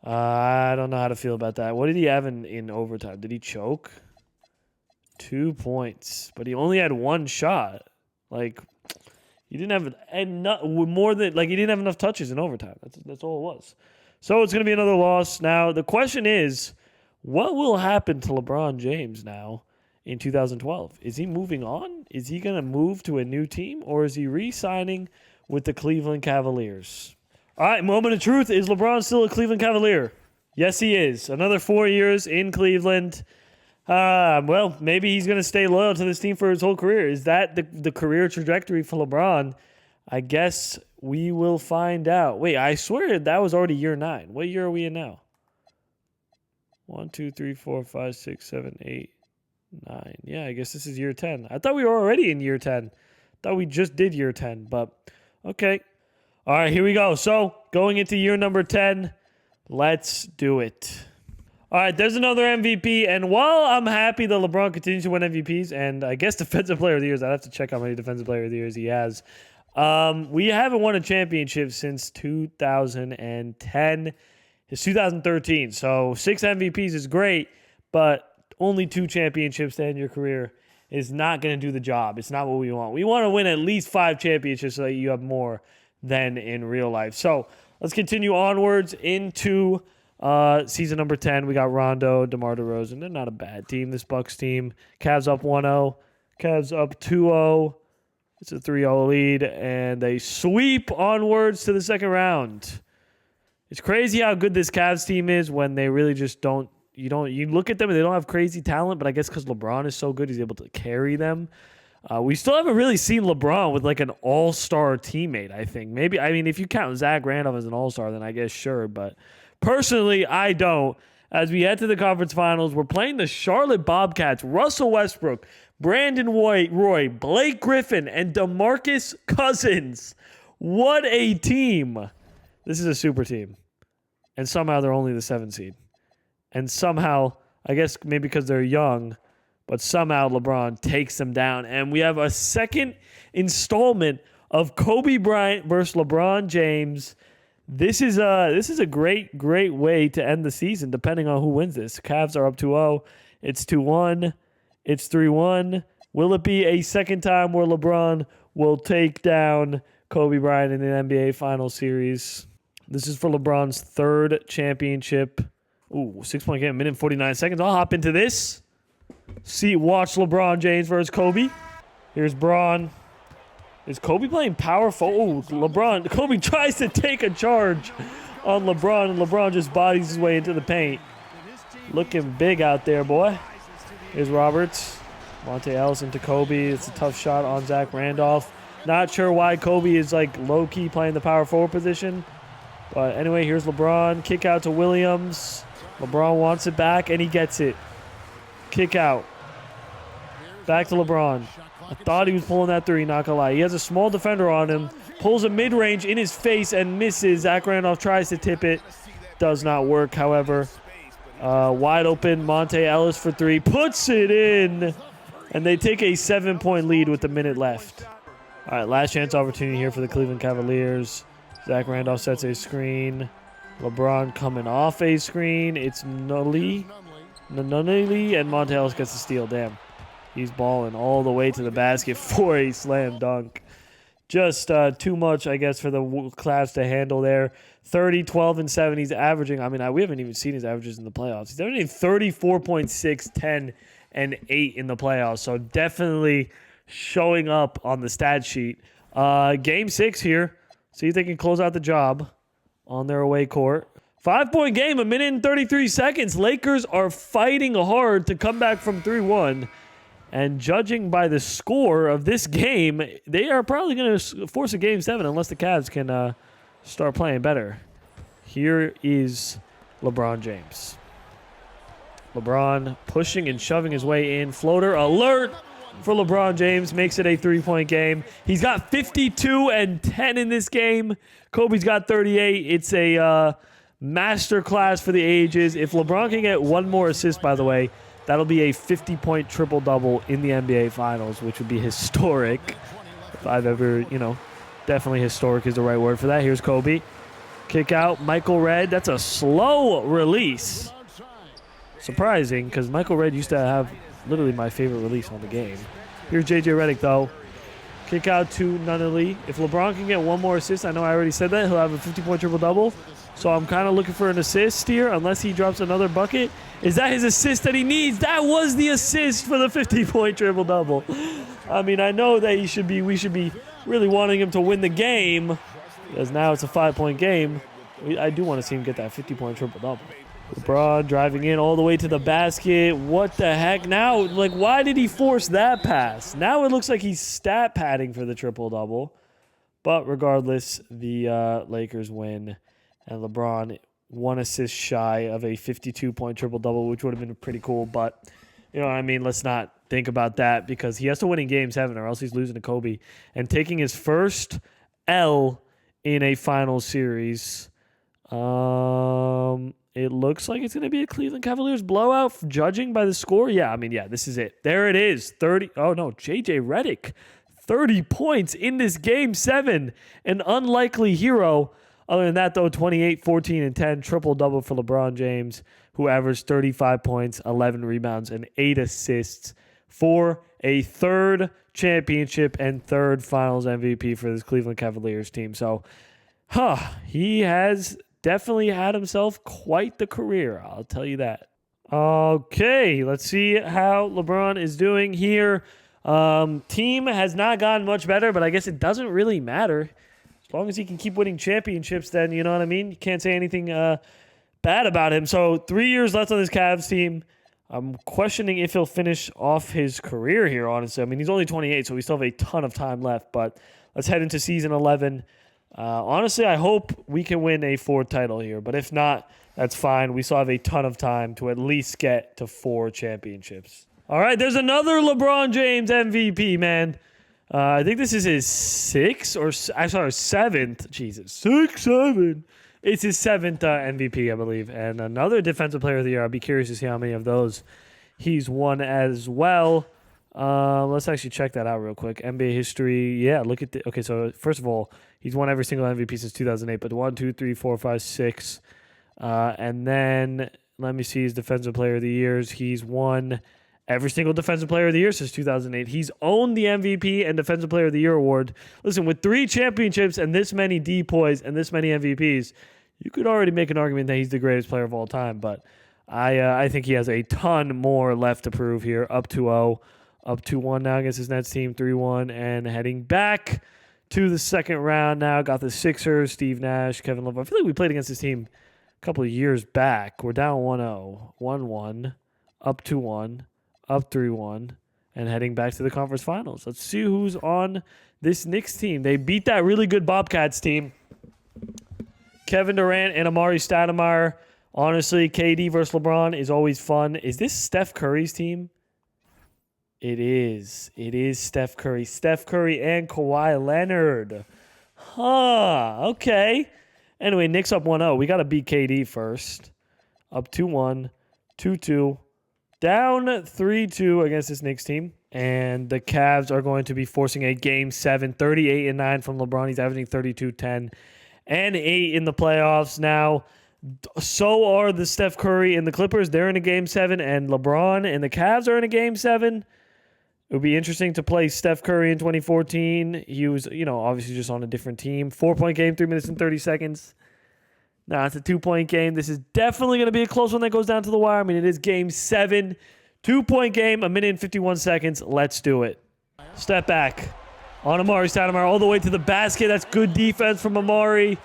I don't know how to feel about that. What did he have in overtime? Did he choke? 2 points. But he only had 1 shot. Like, he didn't have he didn't have enough touches in overtime. That's all it was. So it's going to be another loss. Now, the question is, what will happen to LeBron James now in 2012? Is he moving on? Is he going to move to a new team? Or is he re-signing with the Cleveland Cavaliers? All right, moment of truth. Is LeBron still a Cleveland Cavalier? Yes, he is. Another 4 years in Cleveland. Well, maybe he's going to stay loyal to this team for his whole career. Is that the career trajectory for LeBron? I guess we will find out. Wait, I swear that was already year 9. What year are we in now? 1, 2, 3, 4, 5, 6, 7, 8, 9. Yeah, I guess this is year 10. I thought we were already in year 10. Thought we just did year 10, but okay. All right, here we go. So, going into year number 10, let's do it. All right, there's another MVP, and while I'm happy that LeBron continues to win MVPs, and I guess Defensive Player of the Years, I'd have to check how many Defensive Player of the Years he has. We haven't won a championship since 2010. It's 2013, so 6 MVPs is great, but only 2 championships to end your career is not going to do the job. It's not what we want. We want to win at least 5 championships so that you have more than in real life. So let's continue onwards into season number 10. We got Rondo, DeMar DeRozan. They're not a bad team, this Bucks team. Cavs up 1-0. Cavs up 2-0. It's a 3-0 lead, and they sweep onwards to the second round. It's crazy how good this Cavs team is when they really just don't. You look at them and they don't have crazy talent, but I guess because LeBron is so good, he's able to carry them. We still haven't really seen LeBron with like an all-star teammate, I think. Maybe, I mean, if you count Zach Randolph as an all-star, then I guess sure. But personally, I don't. As we head to the conference finals, we're playing the Charlotte Bobcats, Russell Westbrook, Brandon Roy, Blake Griffin, and DeMarcus Cousins. What a team. This is a super team. And somehow they're only the 7th seed. And somehow, I guess maybe because they're young, but somehow LeBron takes them down. And we have a second installment of Kobe Bryant versus LeBron James. This is a great way to end the season, depending on who wins this. Cavs are up 2-0. It's 2-1. It's 3-1. Will it be a second time where LeBron will take down Kobe Bryant in an NBA Finals series? This is for LeBron's 3rd championship. Ooh, 6-point game, 1 minute and 49 seconds. I'll hop into this. Watch LeBron James versus Kobe. Here's Bron. Is Kobe playing power forward? Oh, Kobe tries to take a charge on LeBron, and LeBron just bodies his way into the paint. Looking big out there, boy. Here's Roberts. Monte Ellis into Kobe. It's a tough shot on Zach Randolph. Not sure why Kobe is like low-key playing the power forward position. But anyway, here's LeBron. Kick out to Williams. LeBron wants it back, and he gets it. Kick out. Back to LeBron. I thought he was pulling that 3, not gonna lie. He has a small defender on him. Pulls a mid-range in his face and misses. Zach Randolph tries to tip it. Does not work, however. Wide open, Monte Ellis for 3. Puts it in. And they take a 7-point lead with a minute left. All right, last chance opportunity here for the Cleveland Cavaliers. Zach Randolph sets a screen. LeBron coming off a screen. It's Nunnally, and Monte Ellis gets the steal. Damn. He's balling all the way to the basket for a slam dunk. Just too much, I guess, for the Cavs to handle there. 30, 12, and 7. He's averaging, we haven't even seen his averages in the playoffs. He's averaging 34.6, 10, and 8 in the playoffs. So definitely showing up on the stat sheet. Game 6 here. See if they can close out the job on their away court. 5-point game, 1 minute and 33 seconds. Lakers are fighting hard to come back from 3-1. And judging by the score of this game, they are probably going to force a Game 7 unless the Cavs can start playing better. Here is LeBron James. LeBron pushing and shoving his way in. Floater alert for LeBron James. Makes it a 3-point game. He's got 52 and 10 in this game. Kobe's got 38. It's a masterclass for the ages. If LeBron can get one more assist, by the way, that'll be a 50-point triple-double in the NBA Finals, which would be historic. If I've ever, definitely historic is the right word for that. Here's Kobe. Kick out, Michael Redd. That's a slow release. Surprising, because Michael Redd used to have literally my favorite release on the game. Here's J.J. Redick, though. Kick out to Nunnally. If LeBron can get one more assist, I know I already said that, he'll have a 50-point triple-double. So I'm kind of looking for an assist here, unless he drops another bucket. Is that his assist that he needs? That was the assist for the 50-point triple-double. I know that we should be really wanting him to win the game, because now it's a 5-point game. I do want to see him get that 50-point triple-double. LeBron driving in all the way to the basket. What the heck? Now, why did he force that pass? Now it looks like he's stat padding for the triple-double. But regardless, the Lakers win. And LeBron 1 assist shy of a 52-point triple-double, which would have been pretty cool. But, let's not think about that, because he has to win in Game 7 or else he's losing to Kobe. And taking his first L in a final series. It looks like it's going to be a Cleveland Cavaliers blowout, judging by the score. Yeah, this is it. There it is. J.J. Redick. 30 points in this Game 7. An unlikely hero. Other than that, though, 28, 14, and 10. Triple-double for LeBron James, who averaged 35 points, 11 rebounds, and 8 assists for a third championship and third finals MVP for this Cleveland Cavaliers team. So, he has definitely had himself quite the career. I'll tell you that. Okay, let's see how LeBron is doing here. Team has not gotten much better, but I guess it doesn't really matter. As long as he can keep winning championships, then, you know what I mean? You can't say anything bad about him. So 3 years left on this Cavs team. I'm questioning if he'll finish off his career here, honestly. He's only 28, so we still have a ton of time left. But let's head into season 11. Honestly, I hope we can win a 4th title here. But if not, that's fine. We still have a ton of time to at least get to 4 championships. All right, there's another LeBron James MVP, man. I think this is his 6th or 7th. Jesus, 6, 7. It's his 7th MVP, I believe. And another Defensive Player of the Year. I'll be curious to see how many of those he's won as well. Let's actually check that out real quick. NBA history. Yeah, look at the. Okay, so first of all, he's won every single MVP since 2008. But 1, 2, 3, 4, 5, 6. And then let me see his Defensive Player of the Years. He's won every single Defensive Player of the Year since 2008. He's owned the MVP and Defensive Player of the Year award. Listen, with 3 championships and this many DPOYs and this many MVPs, you could already make an argument that he's the greatest player of all time. But I think he has a ton more left to prove here. Up 2-0, up 2-1 now against his Nets team, 3-1, and heading back to the second round now. Got the Sixers, Steve Nash, Kevin Love. I feel like we played against this team a couple of years back. We're down 1-0, 1-1, up 2-1. Up 3-1, and heading back to the conference finals. Let's see who's on this Knicks team. They beat that really good Bobcats team. Kevin Durant and Amari Stoudemire. Honestly, KD versus LeBron is always fun. Is this Steph Curry's team? It is. It is Steph Curry. Steph Curry and Kawhi Leonard. Okay. Anyway, Knicks up 1-0. We got to beat KD first. Up 2-1, 2-2. Down 3-2 against this Knicks team. And the Cavs are going to be forcing a Game 7, 38-9 from LeBron. He's averaging 32, 10, and 8 in the playoffs. Now, so are the Steph Curry and the Clippers. They're in a Game 7, and LeBron and the Cavs are in a Game 7. It would be interesting to play Steph Curry in 2014. He was, obviously just on a different team. 4-point game, 3 minutes and 30 seconds. Nah, it's a 2-point game. This is definitely going to be a close one that goes down to the wire. I mean, it is Game 7. 2-point game, 1 minute and 51 seconds. Let's do it. Step back on Amari Stoudemire all the way to the basket. That's good defense from Amari.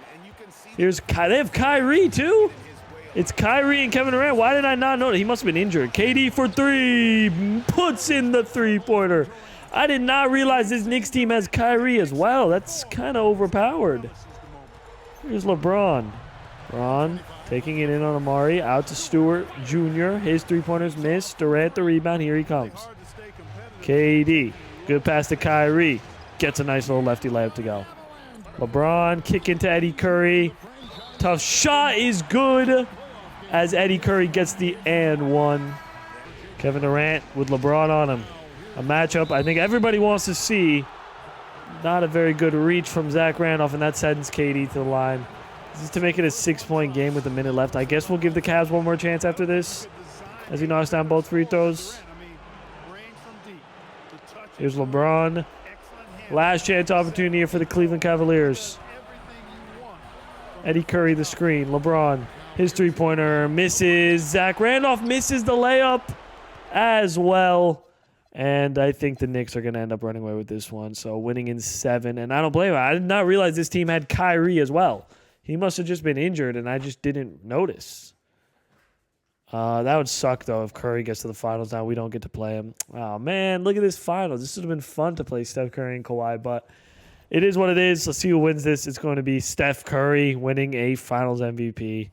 Here's they have Kyrie, too? It's Kyrie and Kevin Durant. Why did I not know that? He must have been injured. KD for 3. Puts in the three-pointer. I did not realize this Knicks team has Kyrie as well. That's kind of overpowered. Here's LeBron. LeBron taking it in on Amari. Out to Stewart Jr. His three-pointers missed. Durant the rebound. Here he comes. KD. Good pass to Kyrie. Gets a nice little lefty layup to go. LeBron kick into Eddie Curry. Tough shot is good as Eddie Curry gets the and one. Kevin Durant with LeBron on him. A matchup I think everybody wants to see. Not a very good reach from Zach Randolph, and that sends KD to the line. This is to make it a 6-point game with a minute left. I guess we'll give the Cavs one more chance after this as he knocks down both free throws. Here's LeBron. Last chance opportunity here for the Cleveland Cavaliers. Eddie Curry the screen. LeBron. His three-pointer misses. Zach Randolph misses the layup as well. And I think the Knicks are going to end up running away with this one. So winning in 7. And I don't blame him. I did not realize this team had Kyrie as well. He must have just been injured, and I just didn't notice. That would suck, though, if Curry gets to the finals. Now we don't get to play him. Oh, man, look at this finals. This would have been fun to play Steph Curry and Kawhi, but it is what it is. Let's see who wins this. It's going to be Steph Curry winning a finals MVP.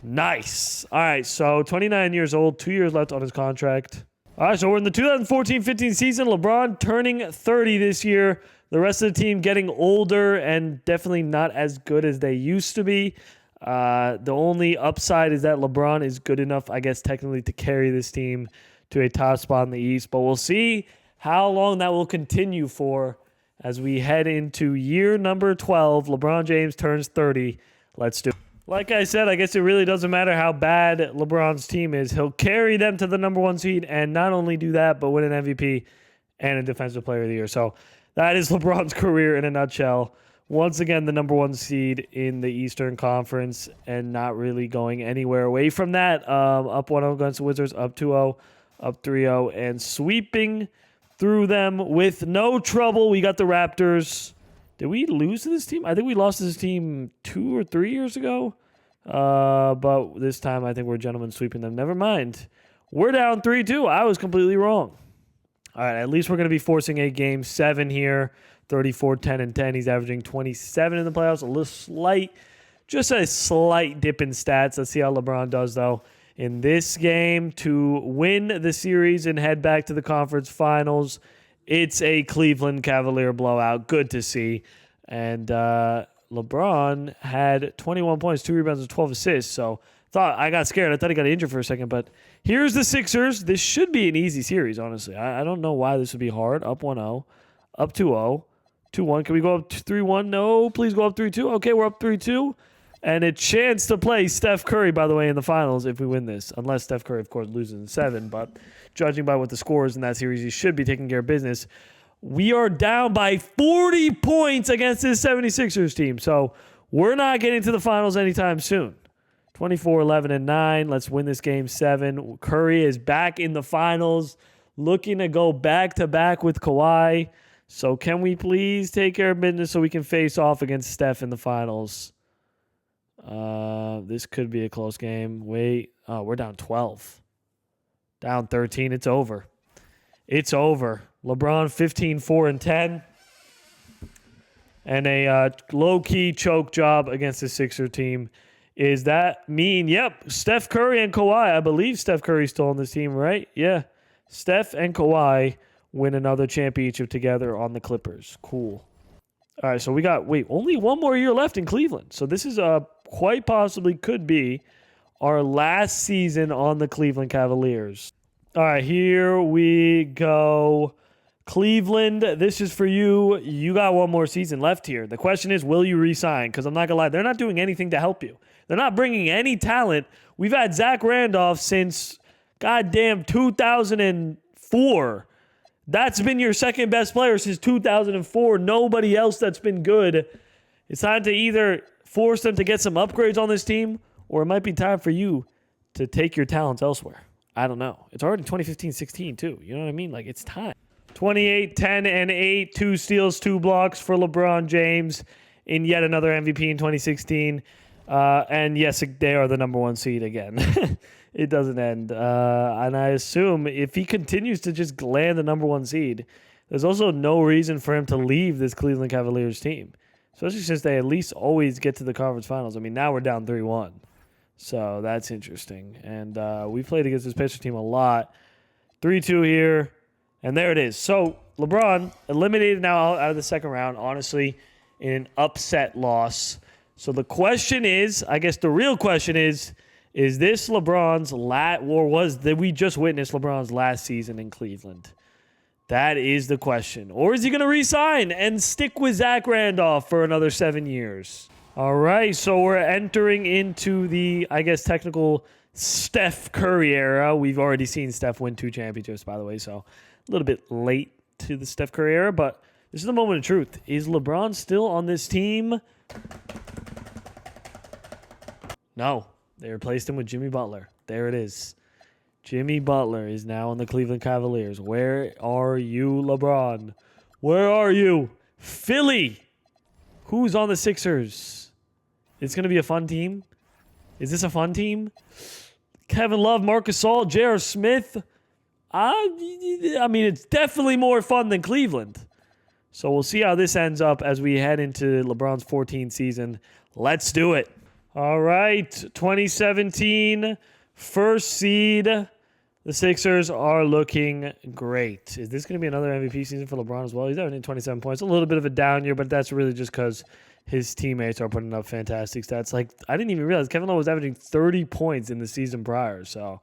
Nice. All right, so 29 years old, 2 years left on his contract. All right, so we're in the 2014-15 season. LeBron turning 30 this year. The rest of the team getting older and definitely not as good as they used to be. The only upside is that LeBron is good enough, I guess, technically to carry this team to a top spot in the East. But we'll see how long that will continue for as we head into year number 12. LeBron James turns 30. Let's do it. Like I said, I guess it really doesn't matter how bad LeBron's team is. He'll carry them to the number 1 seed and not only do that, but win an MVP and a Defensive Player of the Year. So that is LeBron's career in a nutshell. Once again, the number 1 seed in the Eastern Conference and not really going anywhere away from that. Up 1-0 against the Wizards, up 2-0, up 3-0, and sweeping through them with no trouble. We got the Raptors. Did we lose to this team? I think we lost to this team 2 or 3 years ago. But this time I think we're gentlemen sweeping them. Never mind. We're down 3-2. I was completely wrong. All right, at least we're going to be forcing a Game 7 here. 34, 10, and 10. He's averaging 27 in the playoffs. Just a slight dip in stats. Let's see how LeBron does, though, in this game to win the series and head back to the conference finals. It's a Cleveland Cavalier blowout. Good to see. And LeBron had 21 points, 2 rebounds, and 12 assists. So I got scared. I thought he got injured for a second. But here's the Sixers. This should be an easy series, honestly. I don't know why this would be hard. Up 1-0, up 2-0. 2-1. Can we go up 3-1? No, please go up 3-2. Okay, we're up 3-2. And a chance to play Steph Curry, by the way, in the finals if we win this. Unless Steph Curry, of course, loses in 7. But judging by what the score is in that series, he should be taking care of business. We are down by 40 points against this 76ers team. So we're not getting to the finals anytime soon. 24, 11, and 9. Let's win this Game 7. Curry is back in the finals, looking to go back-to-back with Kawhi. So can we please take care of business so we can face off against Steph in the finals? This could be a close game. Wait. Oh, we're down 12. Down 13. It's over. It's over. LeBron 15, 4, and 10. And a low-key choke job against the Sixer team. Is that mean? Yep. Steph Curry and Kawhi. I believe Steph Curry's still on this team, right? Yeah. Steph and Kawhi win another championship together on the Clippers. Cool. All right, so we got, only one more year left in Cleveland. So this is quite possibly could be our last season on the Cleveland Cavaliers. All right, here we go. Cleveland, this is for you. You got one more season left here. The question is, will you re-sign? Because I'm not going to lie, they're not doing anything to help you. They're not bringing any talent. We've had Zach Randolph since, goddamn, 2004. That's been your second best player since 2004. Nobody else that's been good. It's time to either force them to get some upgrades on this team, or it might be time for you to take your talents elsewhere. I don't know. It's already 2015-16 too. You know what I mean? Like, it's time. 28, 10, and 8. 2 steals, 2 blocks for LeBron James in yet another MVP in 2016. And yes, they are the number 1 seed again. It doesn't end. And I assume if he continues to just land the number 1 seed, there's also no reason for him to leave this Cleveland Cavaliers team, especially since they at least always get to the conference finals. I mean, now we're down 3-1. So that's interesting. And we played against this Pacers team a lot. 3-2 here. And there it is. So LeBron eliminated now out of the second round, honestly, in an upset loss. So the question is, I guess the real question is this LeBron's we just witnessed LeBron's last season in Cleveland? That is the question. Or is he going to re-sign and stick with Zach Randolph for another 7 years? All right, so we're entering into the, I guess, technical Steph Curry era. We've already seen Steph win 2 championships, by the way, so a little bit late to the Steph Curry era, but this is the moment of truth. Is LeBron still on this team? No. They replaced him with Jimmy Butler. There it is. Jimmy Butler is now on the Cleveland Cavaliers. Where are you, LeBron? Where are you? Philly. Who's on the Sixers? It's going to be a fun team. Is this a fun team? Kevin Love, Marc Gasol, J.R. Smith. I mean, it's definitely more fun than Cleveland. So we'll see how this ends up as we head into LeBron's 14th season. Let's do it. All right, 2017, first seed. The Sixers are looking great. Is this going to be another MVP season for LeBron as well? He's averaging 27 points. A little bit of a down year, but that's really just because his teammates are putting up fantastic stats. Like, I didn't even realize Kevin Love was averaging 30 points in the season prior. So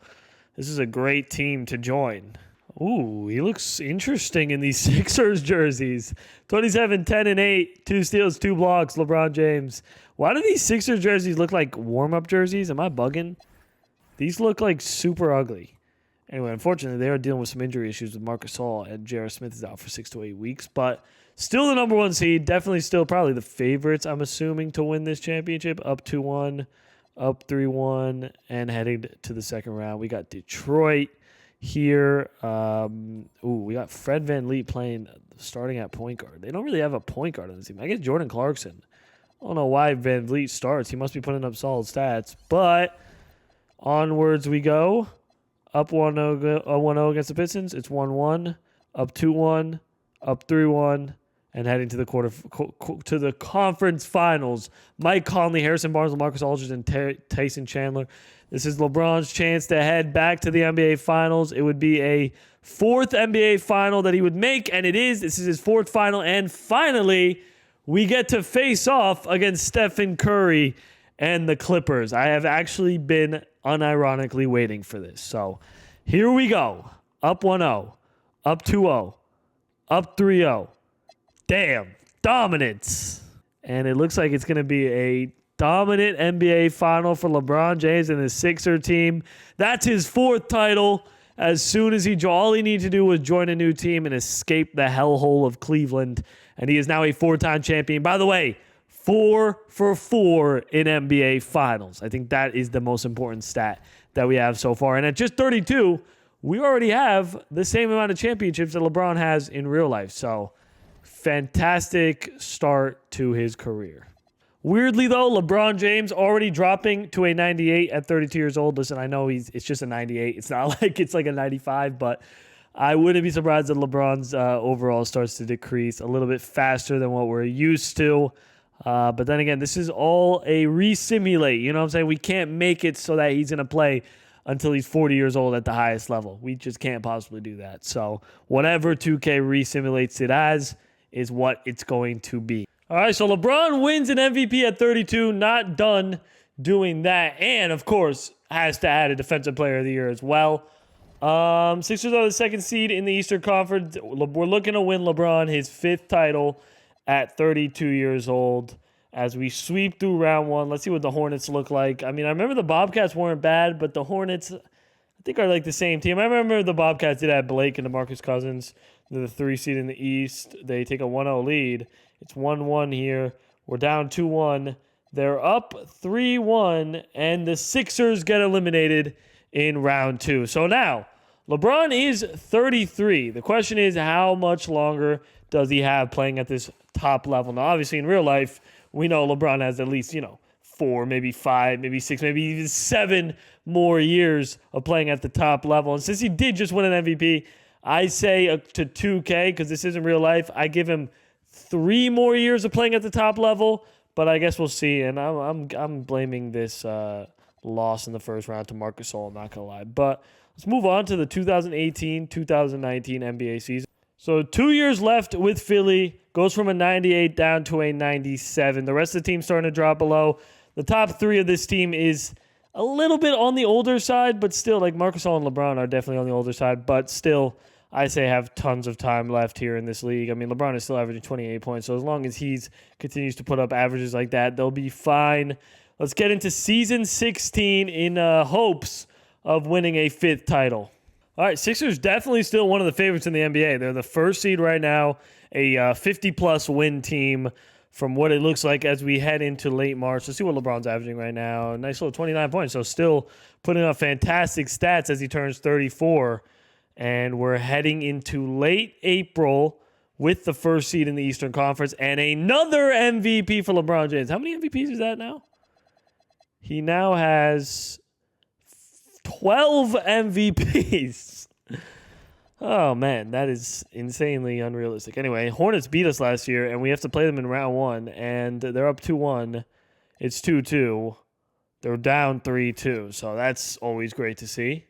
this is a great team to join. Ooh, he looks interesting in these Sixers jerseys. 27, 10, and 8. 2 steals, 2 blocks, LeBron James. Why do these Sixers jerseys look like warm-up jerseys? Am I bugging? These look like super ugly. Anyway, unfortunately, they are dealing with some injury issues with Marc Gasol, and J.R. Smith is out for 6 to 8 weeks. But still the number 1 seed. Definitely still probably the favorites, I'm assuming, to win this championship. Up 2-1, up 3-1, and heading to the second round. We got Detroit here. We got Fred VanVleet starting at point guard. They don't really have a point guard on this team. I guess Jordan Clarkson. I don't know why VanVleet starts. He must be putting up solid stats. But onwards we go. Up 1-0 against the Pistons. It's 1-1. Up 2-1. Up 3-1. And heading to the conference finals. Mike Conley, Harrison Barnes, LaMarcus Aldridge, and Tyson Chandler. This is LeBron's chance to head back to the NBA Finals. It would be a 4th NBA Final that he would make, and it is. This is his 4th final, and finally, we get to face off against Stephen Curry and the Clippers. I have actually been unironically waiting for this. So here we go. Up 1-0. Up 2-0. Up 3-0. Damn. Dominance. And it looks like it's going to be a dominant NBA final for LeBron James and his Sixer team. That's his 4th title. As soon as all he needed to do was join a new team and escape the hellhole of Cleveland. And he is now a 4-time champion. By the way, 4 for 4 in NBA Finals. I think that is the most important stat that we have so far. And at just 32, we already have the same amount of championships that LeBron has in real life. So, fantastic start to his career. Weirdly, though, LeBron James already dropping to a 98 at 32 years old. Listen, I know it's just a 98. It's not like it's like a 95, but I wouldn't be surprised that LeBron's overall starts to decrease a little bit faster than what we're used to. But then again, this is all a re-simulate. You know what I'm saying? We can't make it so that he's going to play until he's 40 years old at the highest level. We just can't possibly do that. So whatever 2K re-simulates it as is what it's going to be. All right, so LeBron wins an MVP at 32. Not done doing that. And, of course, has to add a Defensive Player of the Year as well. Sixers are the second seed in the Eastern Conference. We're looking to win LeBron his 5th title at 32 years old as we sweep through round 1. Let's see what the Hornets look like. I mean, I remember the Bobcats weren't bad, but the Hornets, I think, are like the same team. I remember the Bobcats did have Blake and DeMarcus Cousins. They're the 3 seed in the East. They take a 1-0 lead. It's 1-1 here. We're down 2-1. They're up 3-1, and the Sixers get eliminated in round 2. So now, LeBron is 33. The question is, how much longer does he have playing at this top level? Now, obviously, in real life, we know LeBron has at least, 4, maybe 5, maybe 6, maybe even 7 more years of playing at the top level. And since he did just win an MVP, I say to 2K, because this isn't real life, I give him 3 more years of playing at the top level. But I guess we'll see. And I'm blaming this loss in the first round to Marcus Gasol. I'm not gonna lie. But let's move on to the 2018-2019 NBA season. So 2 years left with Philly. Goes from a 98 down to a 97. The rest of the team starting to drop below. The top 3 of this team is a little bit on the older side, but still, like Marcus Gasol and LeBron are definitely on the older side. But still, I say have tons of time left here in this league. I mean, LeBron is still averaging 28 points, so as long as he continues to put up averages like that, they'll be fine. Let's get into Season 16 in hopes of winning a 5th title. All right, Sixers definitely still one of the favorites in the NBA. They're the 1st seed right now, a 50-plus win team from what it looks like as we head into late March. Let's see what LeBron's averaging right now. Nice little 29 points, so still putting up fantastic stats as he turns 34. And we're heading into late April with the 1st seed in the Eastern Conference and another MVP for LeBron James. How many MVPs is that now? He now has 12 MVPs. Oh, man, that is insanely unrealistic. Anyway, Hornets beat us last year, and we have to play them in round 1, and they're up 2-1. It's 2-2. They're down 3-2, so that's always great to see.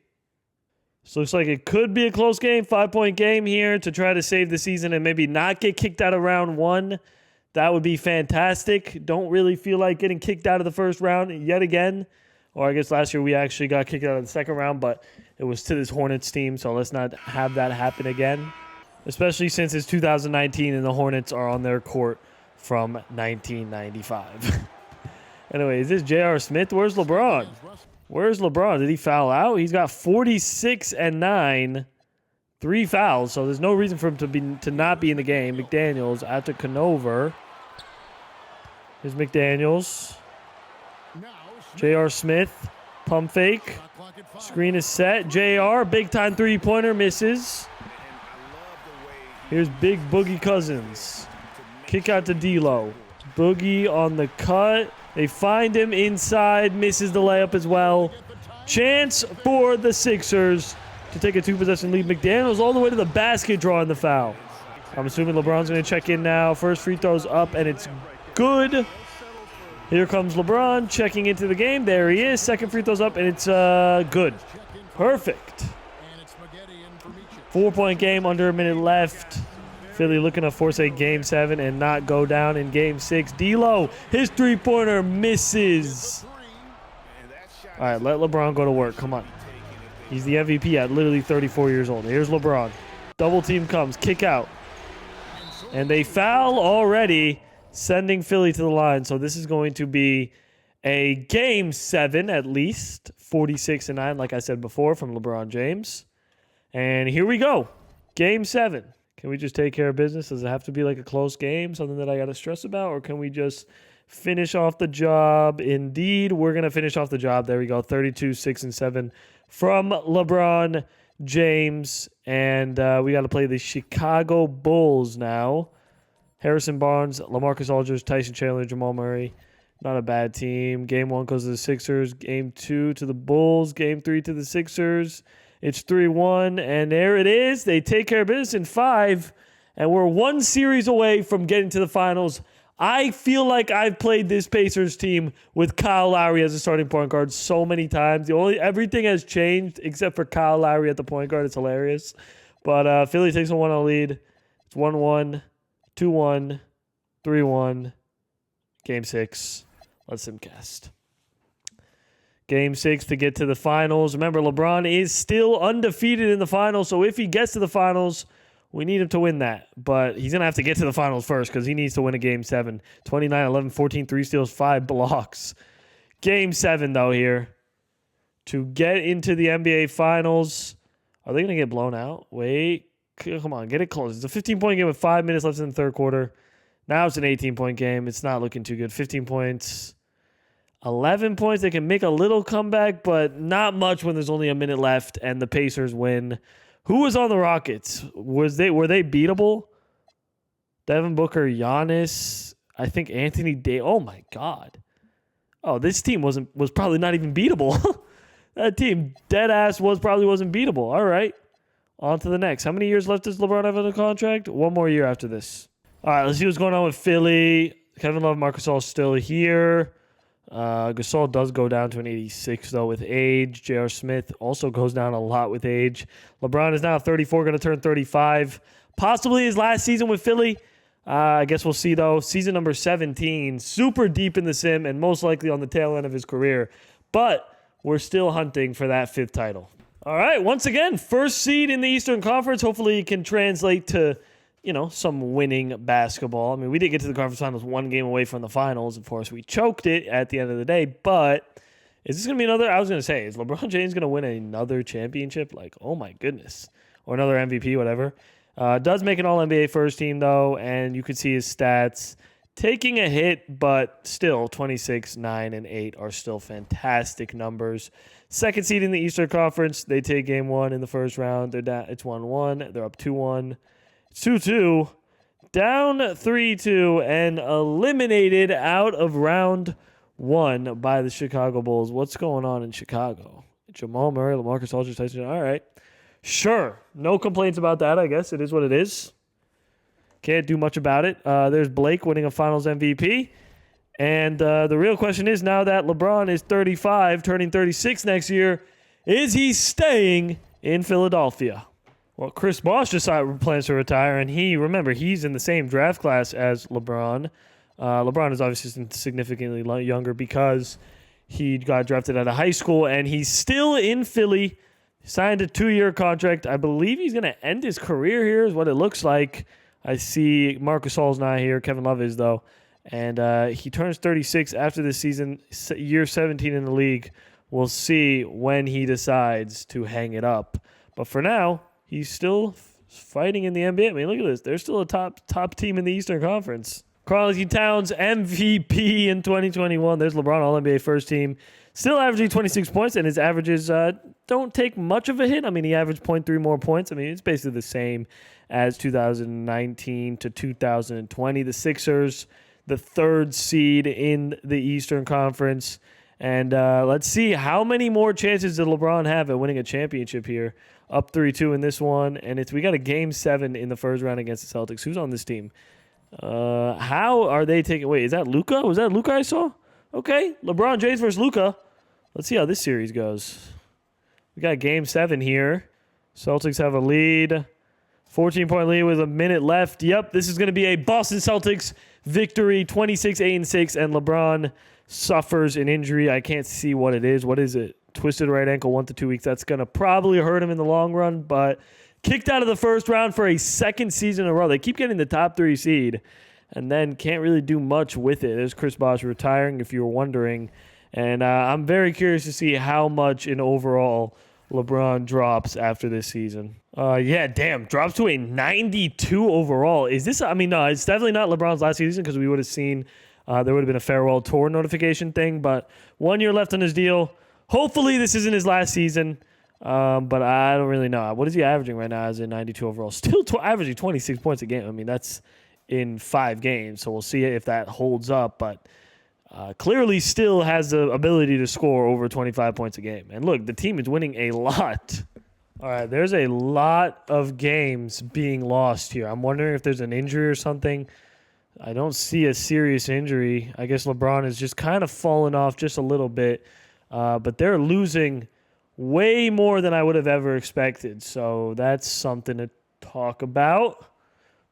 So looks like it could be a close game, 5-point game here to try to save the season and maybe not get kicked out of round 1. That would be fantastic. Don't really feel like getting kicked out of the first round yet again. Or I guess last year we actually got kicked out of the second round, but it was to this Hornets team, so let's not have that happen again. Especially since it's 2019 and the Hornets are on their court from 1995. Anyway, is this J.R. Smith? Where's LeBron? Where's LeBron? Did he foul out? He's got 46 and 9, 3 fouls, so there's no reason for him to not be in the game. McDaniels out to Canover. Here's McDaniels. J.R. Smith, pump fake. Screen is set. J.R., big-time three-pointer, misses. Here's Big Boogie Cousins. Kick out to D'Lo. Boogie on the cut. They find him inside, misses the layup as well. Chance for the Sixers to take a 2-possession lead. McDaniels all the way to the basket drawing the foul. I'm assuming LeBron's going to check in now. First free throw's up, and it's good. Here comes LeBron checking into the game. There he is. Second free throw's up, and it's good. Perfect. 4-point game, under a minute left. Philly looking to force a Game 7 and not go down in Game 6. D'Lo, his three-pointer misses. All right, let LeBron go to work. Come on. He's the MVP at literally 34 years old. Here's LeBron. Double team comes. Kick out. And they foul already, sending Philly to the line. So this is going to be a Game 7 at least. 46 and 9, like I said before, from LeBron James. And here we go. Game 7. Can we just take care of business? Does it have to be like a close game, something that I got to stress about? Or can we just finish off the job? Indeed, we're going to finish off the job. There we go. 32, 6, and 7 from LeBron James. And we got to play the Chicago Bulls now. Harrison Barnes, LaMarcus Aldridge, Tyson Chandler, Jamal Murray. Not a bad team. Game 1 goes to the Sixers. Game 2 to the Bulls. Game 3 to the Sixers. It's 3-1, and there it is. They take care of business in 5, and we're 1 series away from getting to the finals. I feel like I've played this Pacers team with Kyle Lowry as a starting point guard so many times. Everything has changed except for Kyle Lowry at the point guard. It's hilarious. But Philly takes a 1-0 lead. It's 1-1, 2-1, 3-1, Game 6. Let's simcast. Game 6 to get to the finals. Remember, LeBron is still undefeated in the finals, so if he gets to the finals, we need him to win that. But he's going to have to get to the finals first because he needs to win a Game 7. 29, 11, 14, 3 steals, 5 blocks. Game 7, though, here. To get into the NBA Finals. Are they going to get blown out? Wait. Come on, get it close. It's a 15-point game with 5 minutes left in the third quarter. Now it's an 18-point game. It's not looking too good. 15 points. 11 points. They can make a little comeback, but not much when there's only a minute left and the Pacers win. Who was on the Rockets? Were they beatable? Devin Booker, Giannis, I think Anthony Davis. Oh my God. Oh, this team was probably not even beatable. That team, dead ass, probably wasn't beatable. All right. On to the next. How many years left does LeBron have in the contract? 1 more year after this. All right, let's see what's going on with Philly. Kevin Love, Marc Gasol still here. Gasol does go down to an 86, though, with age. J.R. Smith also goes down a lot with age. LeBron is now 34, going to turn 35. Possibly his last season with Philly. I guess we'll see, though. Season number 17, super deep in the sim and most likely on the tail end of his career. But we're still hunting for that 5th title. All right, once again, first seed in the Eastern Conference. Hopefully it can translate to, some winning basketball. I mean, we did get to the conference finals 1 game away from the finals. Of course, we choked it at the end of the day. But is this going to be another? I was going to say, is LeBron James going to win another championship? Like, oh my goodness. Or another MVP, whatever. Does make an All-NBA first team, though, and you can see his stats taking a hit, but still 26, 9, and 8 are still fantastic numbers. Second seed in the Eastern Conference, they take game 1 in the first round. They're down. It's 1-1. They're up 2-1. It's 2-2. Down 3-2 and eliminated out of round 1 by the Chicago Bulls. What's going on in Chicago? Jamal Murray, LaMarcus Aldridge, Tyson. All right. Sure. No complaints about that, I guess. It is what it is. Can't do much about it. There's Blake winning a Finals MVP. And the real question is, now that LeBron is 35, turning 36 next year, is he staying in Philadelphia? Well, Chris Bosh plans to retire, and he's in the same draft class as LeBron. LeBron is obviously significantly younger because he got drafted out of high school, and he's still in Philly. Signed a 2-year contract. I believe he's going to end his career here is what it looks like. I see Marc Gasol's not here. Kevin Love is, though. And he turns 36 after this season, year 17 in the league. We'll see when he decides to hang it up. But for now, he's still fighting in the NBA. I mean, look at this. They're still a top team in the Eastern Conference. Karl-Anthony Towns, MVP in 2021. There's LeBron, All-NBA first team. Still averaging 26 points, and his averages don't take much of a hit. I mean, he averaged 0.3 more points. I mean, it's basically the same as 2019 to 2020. The Sixers, the 3rd seed in the Eastern Conference. And let's see, how many more chances did LeBron have at winning a championship here? Up 3-2 in this one, and we got a Game 7 in the first round against the Celtics. Who's on this team? How are they taking... Wait, is that Luka? Was that Luka I saw? Okay, LeBron James versus Luka. Let's see how this series goes. We got Game 7 here. Celtics have a lead. 14-point lead with a minute left. Yep, this is going to be a Boston Celtics victory, 26-8-6, and LeBron suffers an injury. I can't see what it is. What is it? Twisted right ankle, 1 to 2 weeks. That's going to probably hurt him in the long run, but kicked out of the first round for a 2nd season in a row. They keep getting the top 3 seed and then can't really do much with it. There's Chris Bosh retiring, if you were wondering. And I'm very curious to see how much in overall LeBron drops after this season. Drops to a 92 overall. Is this, no, it's definitely not LeBron's last season because we would have seen there would have been a farewell tour notification thing, but 1 year left on his deal. Hopefully this isn't his last season, but I don't really know. What is he averaging right now as a 92 overall? Still averaging 26 points a game. I mean, that's in 5 games, so we'll see if that holds up, but clearly still has the ability to score over 25 points a game. And look, the team is winning a lot. All right, there's a lot of games being lost here. I'm wondering if there's an injury or something. I don't see a serious injury. I guess LeBron has just kind of fallen off just a little bit. But they're losing way more than I would have ever expected. So that's something to talk about.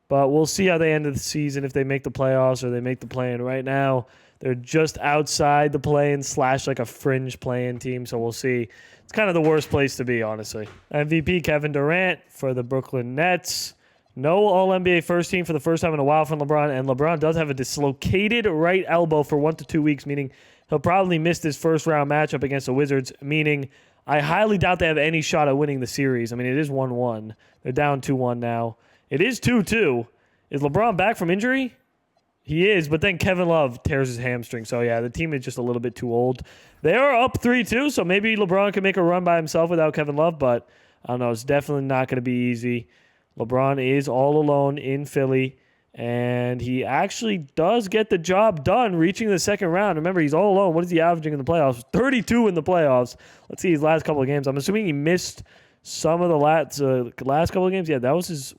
But we'll see how they end the season, if they make the playoffs or they make the play-in. Right now, They're just outside the play-in / like a fringe play-in team, so we'll see. It's kind of the worst place to be, honestly. MVP Kevin Durant for the Brooklyn Nets. No All-NBA first team for the first time in a while from LeBron, and LeBron does have a dislocated right elbow for 1 to 2 weeks, meaning he'll probably miss this first-round matchup against the Wizards, meaning I highly doubt they have any shot at winning the series. I mean, it is 1-1. They're down 2-1 now. It is 2-2. Is LeBron back from injury? He is, but then Kevin Love tears his hamstring. So, yeah, the team is just a little bit too old. They are up 3-2, so maybe LeBron can make a run by himself without Kevin Love, but I don't know. It's definitely not going to be easy. LeBron is all alone in Philly, and he actually does get the job done reaching the second round. Remember, he's all alone. What is he averaging in the playoffs? 32 in the playoffs. Let's see his last couple of games. I'm assuming he missed some of the last couple of games. Yeah, that was his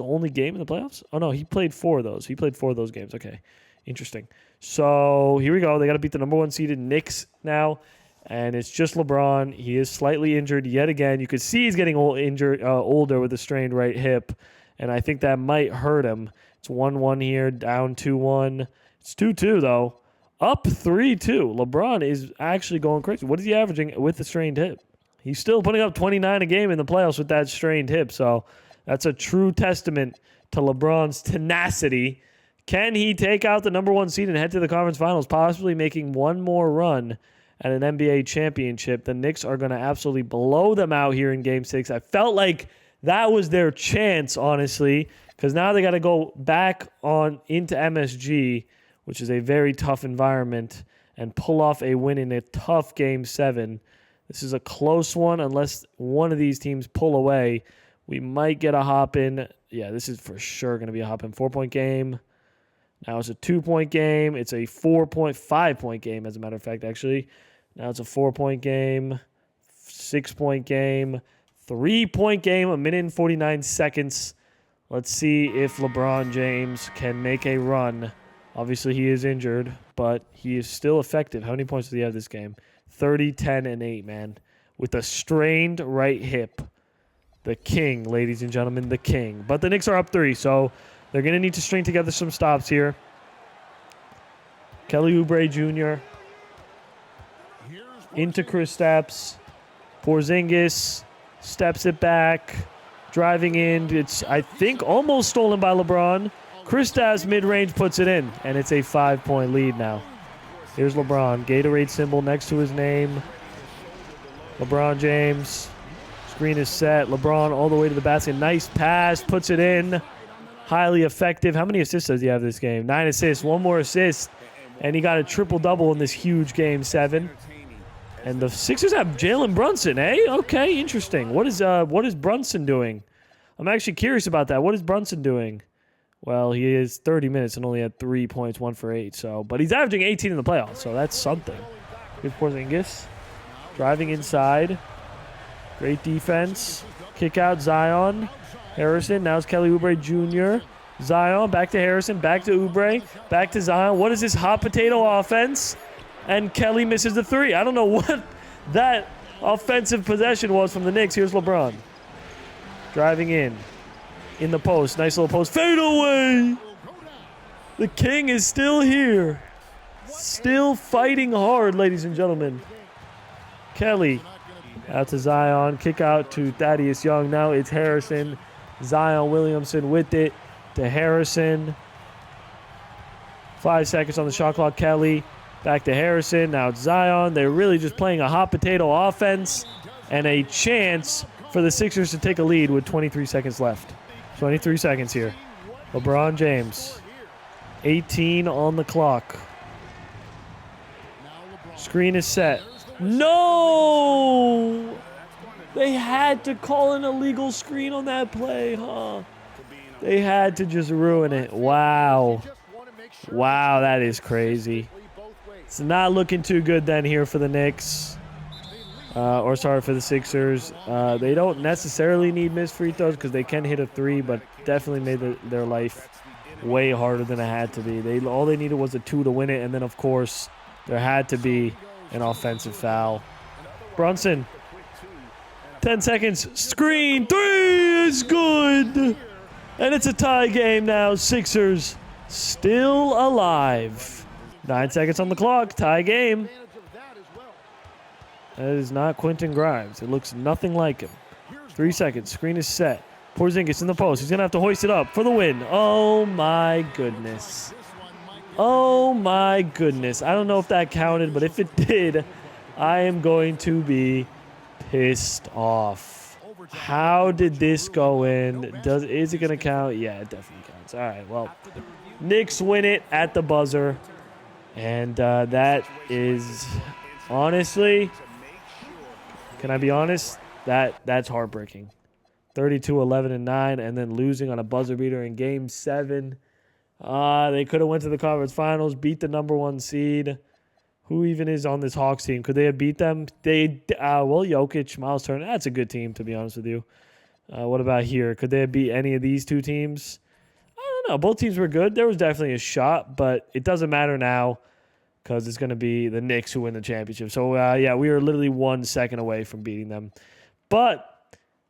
only game in the playoffs? Oh, no, he played 4 of those. He played 4 of those games. Okay, interesting. So here we go. They got to beat the number 1 seeded Knicks now, and it's just LeBron. He is slightly injured yet again. You could see he's getting older with a strained right hip, and I think that might hurt him. It's 1-1 here, down 2-1. It's 2-2, though. Up 3-2. LeBron is actually going crazy. What is he averaging with the strained hip? He's still putting up 29 a game in the playoffs with that strained hip, so that's a true testament to LeBron's tenacity. Can he take out the number 1 seed and head to the conference finals, possibly making one more run at an NBA championship? The Knicks are going to absolutely blow them out here in Game 6. I felt like that was their chance, honestly, because now they got to go back on into MSG, which is a very tough environment, and pull off a win in a tough Game 7. This is a close one. Unless one of these teams pull away, we might get a hop in. Yeah, this is for sure going to be a hop in. 4-point game. Now it's a 2-point game. It's a 5-point game, as a matter of fact, actually. Now it's a 4-point game, 6-point game, 3-point game, 1 minute and 49 seconds. Let's see if LeBron James can make a run. Obviously, he is injured, but he is still effective. How many points does he have this game? 30, 10, and 8, man. With a strained right hip. The king, ladies and gentlemen, the king. But the Knicks are up 3, so they're going to need to string together some stops here. Kelly Oubre Jr. into Kristaps. Porzingis steps it back. Driving in. It's, I think, almost stolen by LeBron. Kristaps mid-range puts it in, and it's a 5-point lead now. Here's LeBron. Gatorade symbol next to his name. LeBron James. Screen is set. LeBron all the way to the basket. Nice pass. Puts it in. Highly effective. How many assists does he have this game? 9 assists. 1 more assist. And he got a triple-double in this huge Game 7. And the Sixers have Jalen Brunson, eh? Okay, interesting. What is Brunson doing? I'm actually curious about that. What is Brunson doing? Well, he is 30 minutes and only had 3 points, 1 for 8. But he's averaging 18 in the playoffs, so that's something. Here's Porzingis driving inside. Great defense. Kick out Zion. Harrison. Now it's Kelly Oubre Jr. Zion back to Harrison. Back to Oubre. Back to Zion. What is this hot potato offense? And Kelly misses the 3. I don't know what that offensive possession was from the Knicks. Here's LeBron driving in the post. Nice little post. Fade away. The king is still here. Still fighting hard, ladies and gentlemen. Kelly out to Zion. Kick out to Thaddeus Young. Now it's Harrison. Zion Williamson with it to Harrison. 5 seconds on the shot clock. Kelly back to Harrison. Now it's Zion. They're really just playing a hot potato offense and a chance for the Sixers to take a lead with 23 seconds left. 23 seconds here. LeBron James. 18 on the clock. Screen is set. No! They had to call an illegal screen on that play, huh? They had to just ruin it. Wow. Wow, that is crazy. It's not looking too good then here for the Knicks. For the Sixers. They don't necessarily need missed free throws because they can hit a 3, but definitely made their life way harder than it had to be. All they needed was a 2 to win it, and then, of course, there had to be an offensive foul. Brunson. 10 seconds. Screen. 3 is good. And it's a tie game now. Sixers still alive. 9 seconds on the clock. Tie game. That is not Quentin Grimes. It looks nothing like him. 3 seconds. Screen is set. Porzingis in the post. He's going to have to hoist it up for the win. Oh, my goodness. Oh, my goodness. I don't know if that counted, but if it did, I am going to be pissed off. How did this go in? Is it going to count? Yeah, it definitely counts. All right, well, Knicks win it at the buzzer. And that is, honestly, can I be honest? That's heartbreaking. 32-11-9, and then losing on a buzzer beater in Game 7. They could have went to the conference finals, beat the number 1 seed. Who even is on this Hawks team? Could they have beat them? Well, Jokic, Miles Turner. That's a good team, to be honest with you. What about here? Could they have beat any of these two teams? I don't know. Both teams were good. There was definitely a shot, but it doesn't matter now because it's going to be the Knicks who win the championship. So, yeah, we are literally 1 second away from beating them. But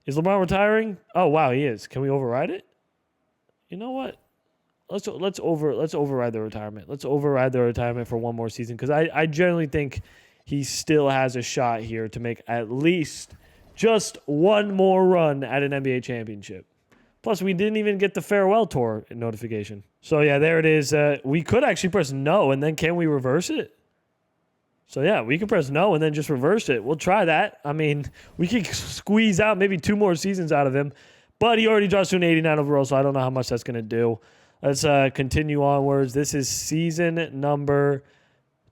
is LeBron retiring? Oh, wow, he is. Can we override it? You know what? Let's override the retirement. Let's override the retirement for one more season because I generally think he still has a shot here to make at least just one more run at an NBA championship. Plus, we didn't even get the farewell tour notification. So, yeah, there it is. We could actually press no, and then can we reverse it? So, yeah, we can press no and then just reverse it. We'll try that. I mean, we can squeeze out maybe 2 more seasons out of him. But he already dropped to an 89 overall, so I don't know how much that's going to do. Let's continue onwards. This is season number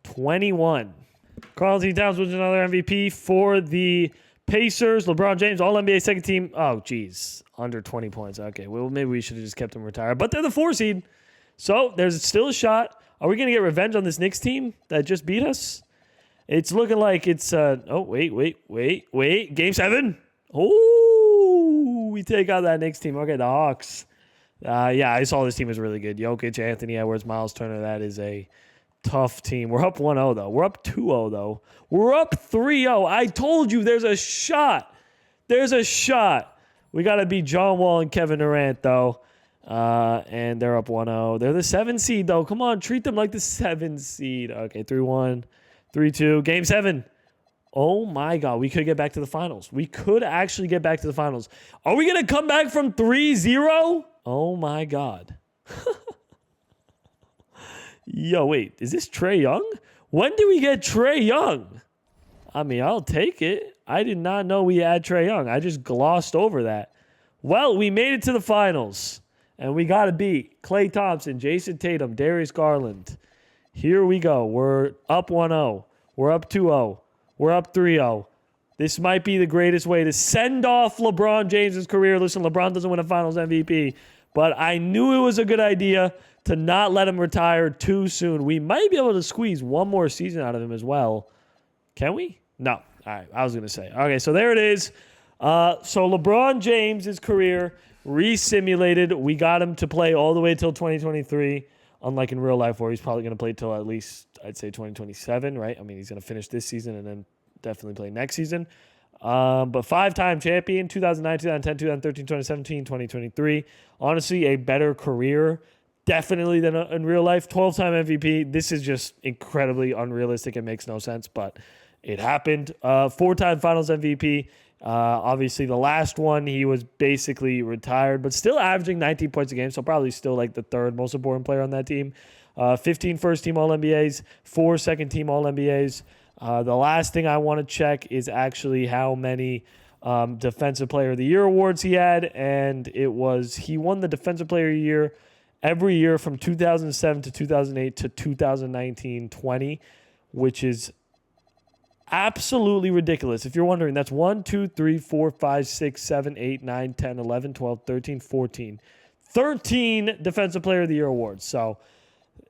21. Karl-Anthony Towns wins another MVP for the Pacers. LeBron James, All-NBA second team. Oh, geez. Under 20 points. Okay, well, maybe we should have just kept him retired. But they're the 4 seed. So there's still a shot. Are we going to get revenge on this Knicks team that just beat us? It's looking like it's... oh, wait. Game 7. Oh, we take out that Knicks team. Okay, the Hawks. Yeah, I saw this team is really good. Jokic, Anthony Edwards, Miles Turner. That is a tough team. We're up 1-0, though. We're up 2-0, though. We're up 3-0. I told you there's a shot. There's a shot. We got to beat John Wall and Kevin Durant, though. And they're up 1-0. They're the 7 seed, though. Come on, treat them like the 7 seed. Okay, 3-1, 3-2. Game 7. Oh, my God. We could get back to the finals. We could actually get back to the finals. Are we going to come back from 3-0? Oh, my God. Yo, wait. Is this Trae Young? When did we get Trae Young? I mean, I'll take it. I did not know we had Trae Young. I just glossed over that. Well, we made it to the finals. And we got to beat Klay Thompson, Jason Tatum, Darius Garland. Here we go. We're up 1-0. We're up 2-0. We're up 3-0. This might be the greatest way to send off LeBron James' career. Listen, LeBron doesn't win a Finals MVP, but I knew it was a good idea to not let him retire too soon. We might be able to squeeze one more season out of him as well. Can we? No. All right, I was going to say. Okay, so there it is. So LeBron James' career re-simulated. We got him to play all the way till 2023, unlike in real life where he's probably going to play till at least, I'd say, 2027, right? I mean, he's going to finish this season and then definitely play next season. But 5-time champion, 2009, 2010, 2013, 2017, 2023. Honestly, a better career, definitely, than in real life. 12-time MVP. This is just incredibly unrealistic. It makes no sense, but it happened. 4-time Finals MVP. Obviously, the last one, he was basically retired, but still averaging 19 points a game, so probably still like the 3rd most important player on that team. 15 first-team All-NBAs, 4 second-team All-NBAs. The last thing I want to check is actually how many Defensive Player of the Year awards he had, and he won the Defensive Player of the Year every year from 2007 to 2008 to 2019-20, which is absolutely ridiculous. If you're wondering, that's 1, 2, 3, 4, 5, 6, 7, 8, 9, 10, 11, 12, 13, 14. 13 Defensive Player of the Year awards. So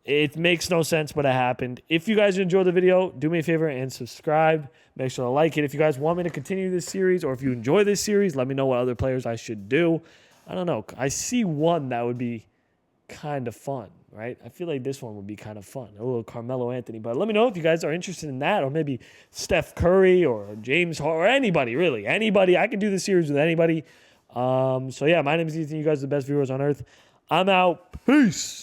it makes no sense, but it happened. If you guys enjoyed the video, do me a favor and subscribe. Make sure to like it. If you guys want me to continue this series or if you enjoy this series, let me know what other players I should do. I don't know. I see one that would be kind of fun, right? I feel like this one would be kind of fun. A little Carmelo Anthony. But let me know if you guys are interested in that or maybe Steph Curry or James Harden or anybody, really. Anybody. I can do this series with anybody. So, yeah, my name is Ethan. You guys are the best viewers on earth. I'm out. Peace.